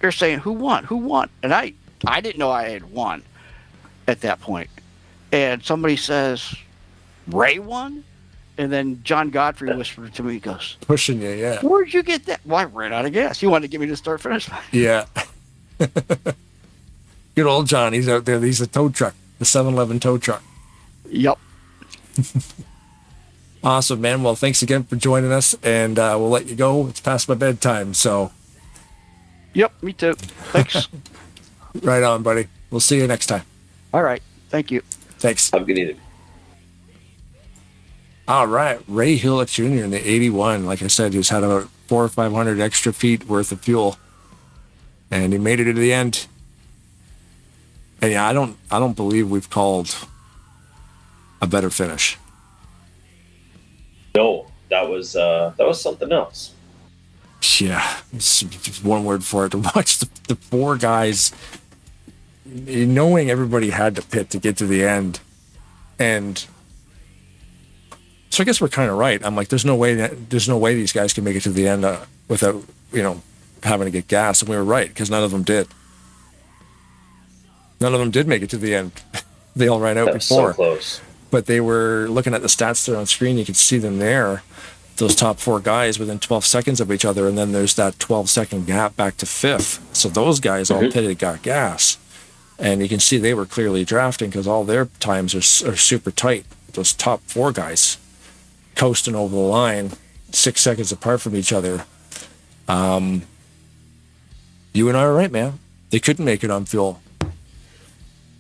they're saying who won, and I didn't know I had won at that point. And somebody says Ray won, and then John Godfrey whispered to me, he goes, pushing you, yeah. Where'd you get that? Well, I ran out of gas. You wanted to give me the start finish line. Yeah. Good old John. He's out there. He's a tow truck, the 7-Eleven tow truck. Yep. Awesome, man. Well, thanks again for joining us, and we'll let you go. It's past my bedtime, so. Yep, me too. Thanks. Right on, buddy. We'll see you next time. All right. Thank you. Thanks. Have a good evening. All right. Ray Hillock Jr. in the 81. Like I said, he's had about 400 or 500 extra feet worth of fuel, and he made it to the end. And yeah, I don't believe we've called a better finish. No, that was something else. Yeah, it's just one word for it. To watch the 4 guys, knowing everybody had to pit to get to the end, and so I guess we're kind of right. I'm like, there's no way these guys can make it to the end without having to get gas, and we were right because none of them did. None of them did make it to the end. They all ran out before. So close. But they were looking at the stats there on screen. You could see them there. those top 4 guys within 12 seconds of each other, and then there's that 12-second gap back to 5th. So those guys all pitted, got gas. And you can see they were clearly drafting because all their times are super tight. Those top 4 guys coasting over the line 6 seconds apart from each other. You and I are right, man. They couldn't make it on fuel.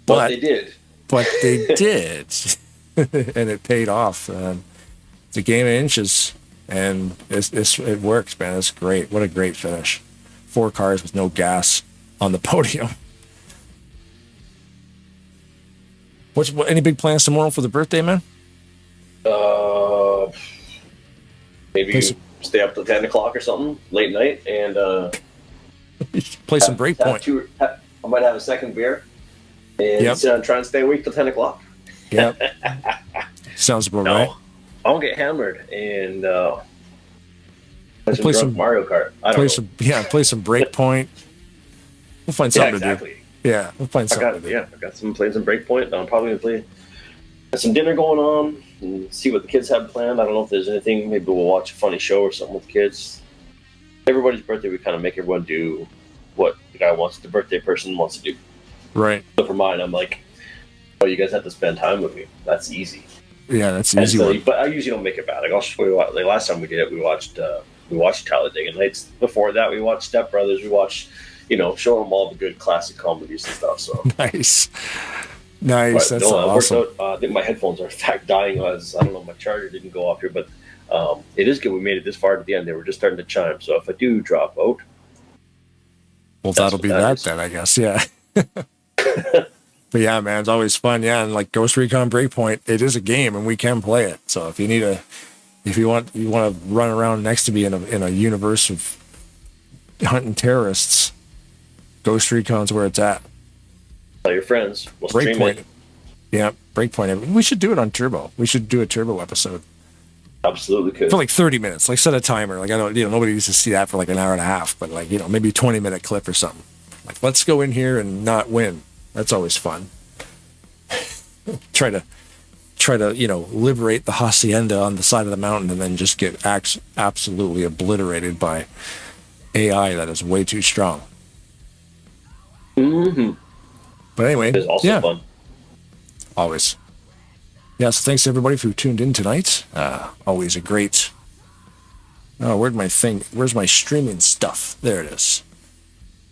But they did. But they did. And it paid off. It's a game of inches. And it works, man. It's great. What a great finish. 4 cars with no gas on the podium. Any big plans tomorrow for the birthday, man? Maybe stay up till 10 o'clock or something, late night, and play some Breakpoint. I might have a second beer and try and stay awake till 10 o'clock. Yep. Sounds about right. I'll get hammered and play some Mario Kart. Play some Breakpoint. We'll find something to do. Yeah, we'll find something to do. I got some playing some Breakpoint. I'm probably gonna play some dinner going on and see what the kids have planned. I don't know if there's anything. Maybe we'll watch a funny show or something with the kids. Everybody's birthday, we kind of make everyone do what the birthday person wants to do. Right. So for mine, I'm like, oh, you guys have to spend time with me. That's easy. Yeah, that's easy. But I usually don't make it bad. Like last time we did it, we watched Talladega Nights. Before that, we watched Step Brothers. We watched, showing them all the good classic comedies and stuff. So nice. That's awesome. I think my headphones are in fact dying. I don't know, my charger didn't go off here, but it is good. We made it this far to the end. They were just starting to chime. So if I do drop out, well, that'll be that then, I guess. Yeah. But yeah, man, it's always fun. Yeah, and like Ghost Recon Breakpoint, it is a game, and we can play it. So if you want to run around next to me in a universe of hunting terrorists, Ghost Recon's where it's at. Tell your friends. We'll stream it. Yeah, Breakpoint. We should do it on Turbo. We should do a Turbo episode. Absolutely could. For like 30 minutes. Like set a timer. Like I don't, nobody needs to see that for like an hour and a half, but like, maybe a 20-minute clip or something. Like let's go in here and not win. That's always fun. try to liberate the hacienda on the side of the mountain and then just get absolutely obliterated by AI that is way too strong. Mm-hmm. But anyway, it's also fun. Always. Yeah, so thanks everybody who tuned in tonight. Always a great. Oh, where's my streaming stuff? There it is.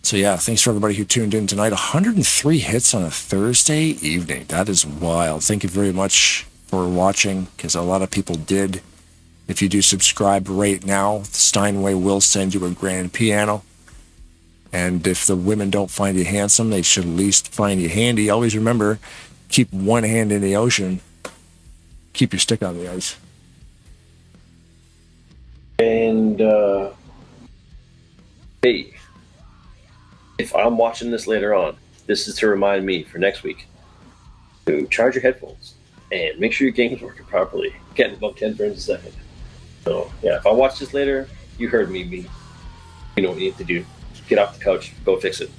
So yeah, thanks for everybody who tuned in tonight. 103 hits on a Thursday evening. That is wild. Thank you very much for watching, because a lot of people did. If you do subscribe right now, Steinway will send you a grand piano. And if the women don't find you handsome, they should at least find you handy. Always remember, keep one hand in the ocean. Keep your stick on the ice. And, hey, if I'm watching this later on, this is to remind me for next week to charge your headphones and make sure your game's working properly. Getting above 10 frames a second. So, yeah, if I watch this later, you heard me. You know what you need to do. Get off the couch, go fix it.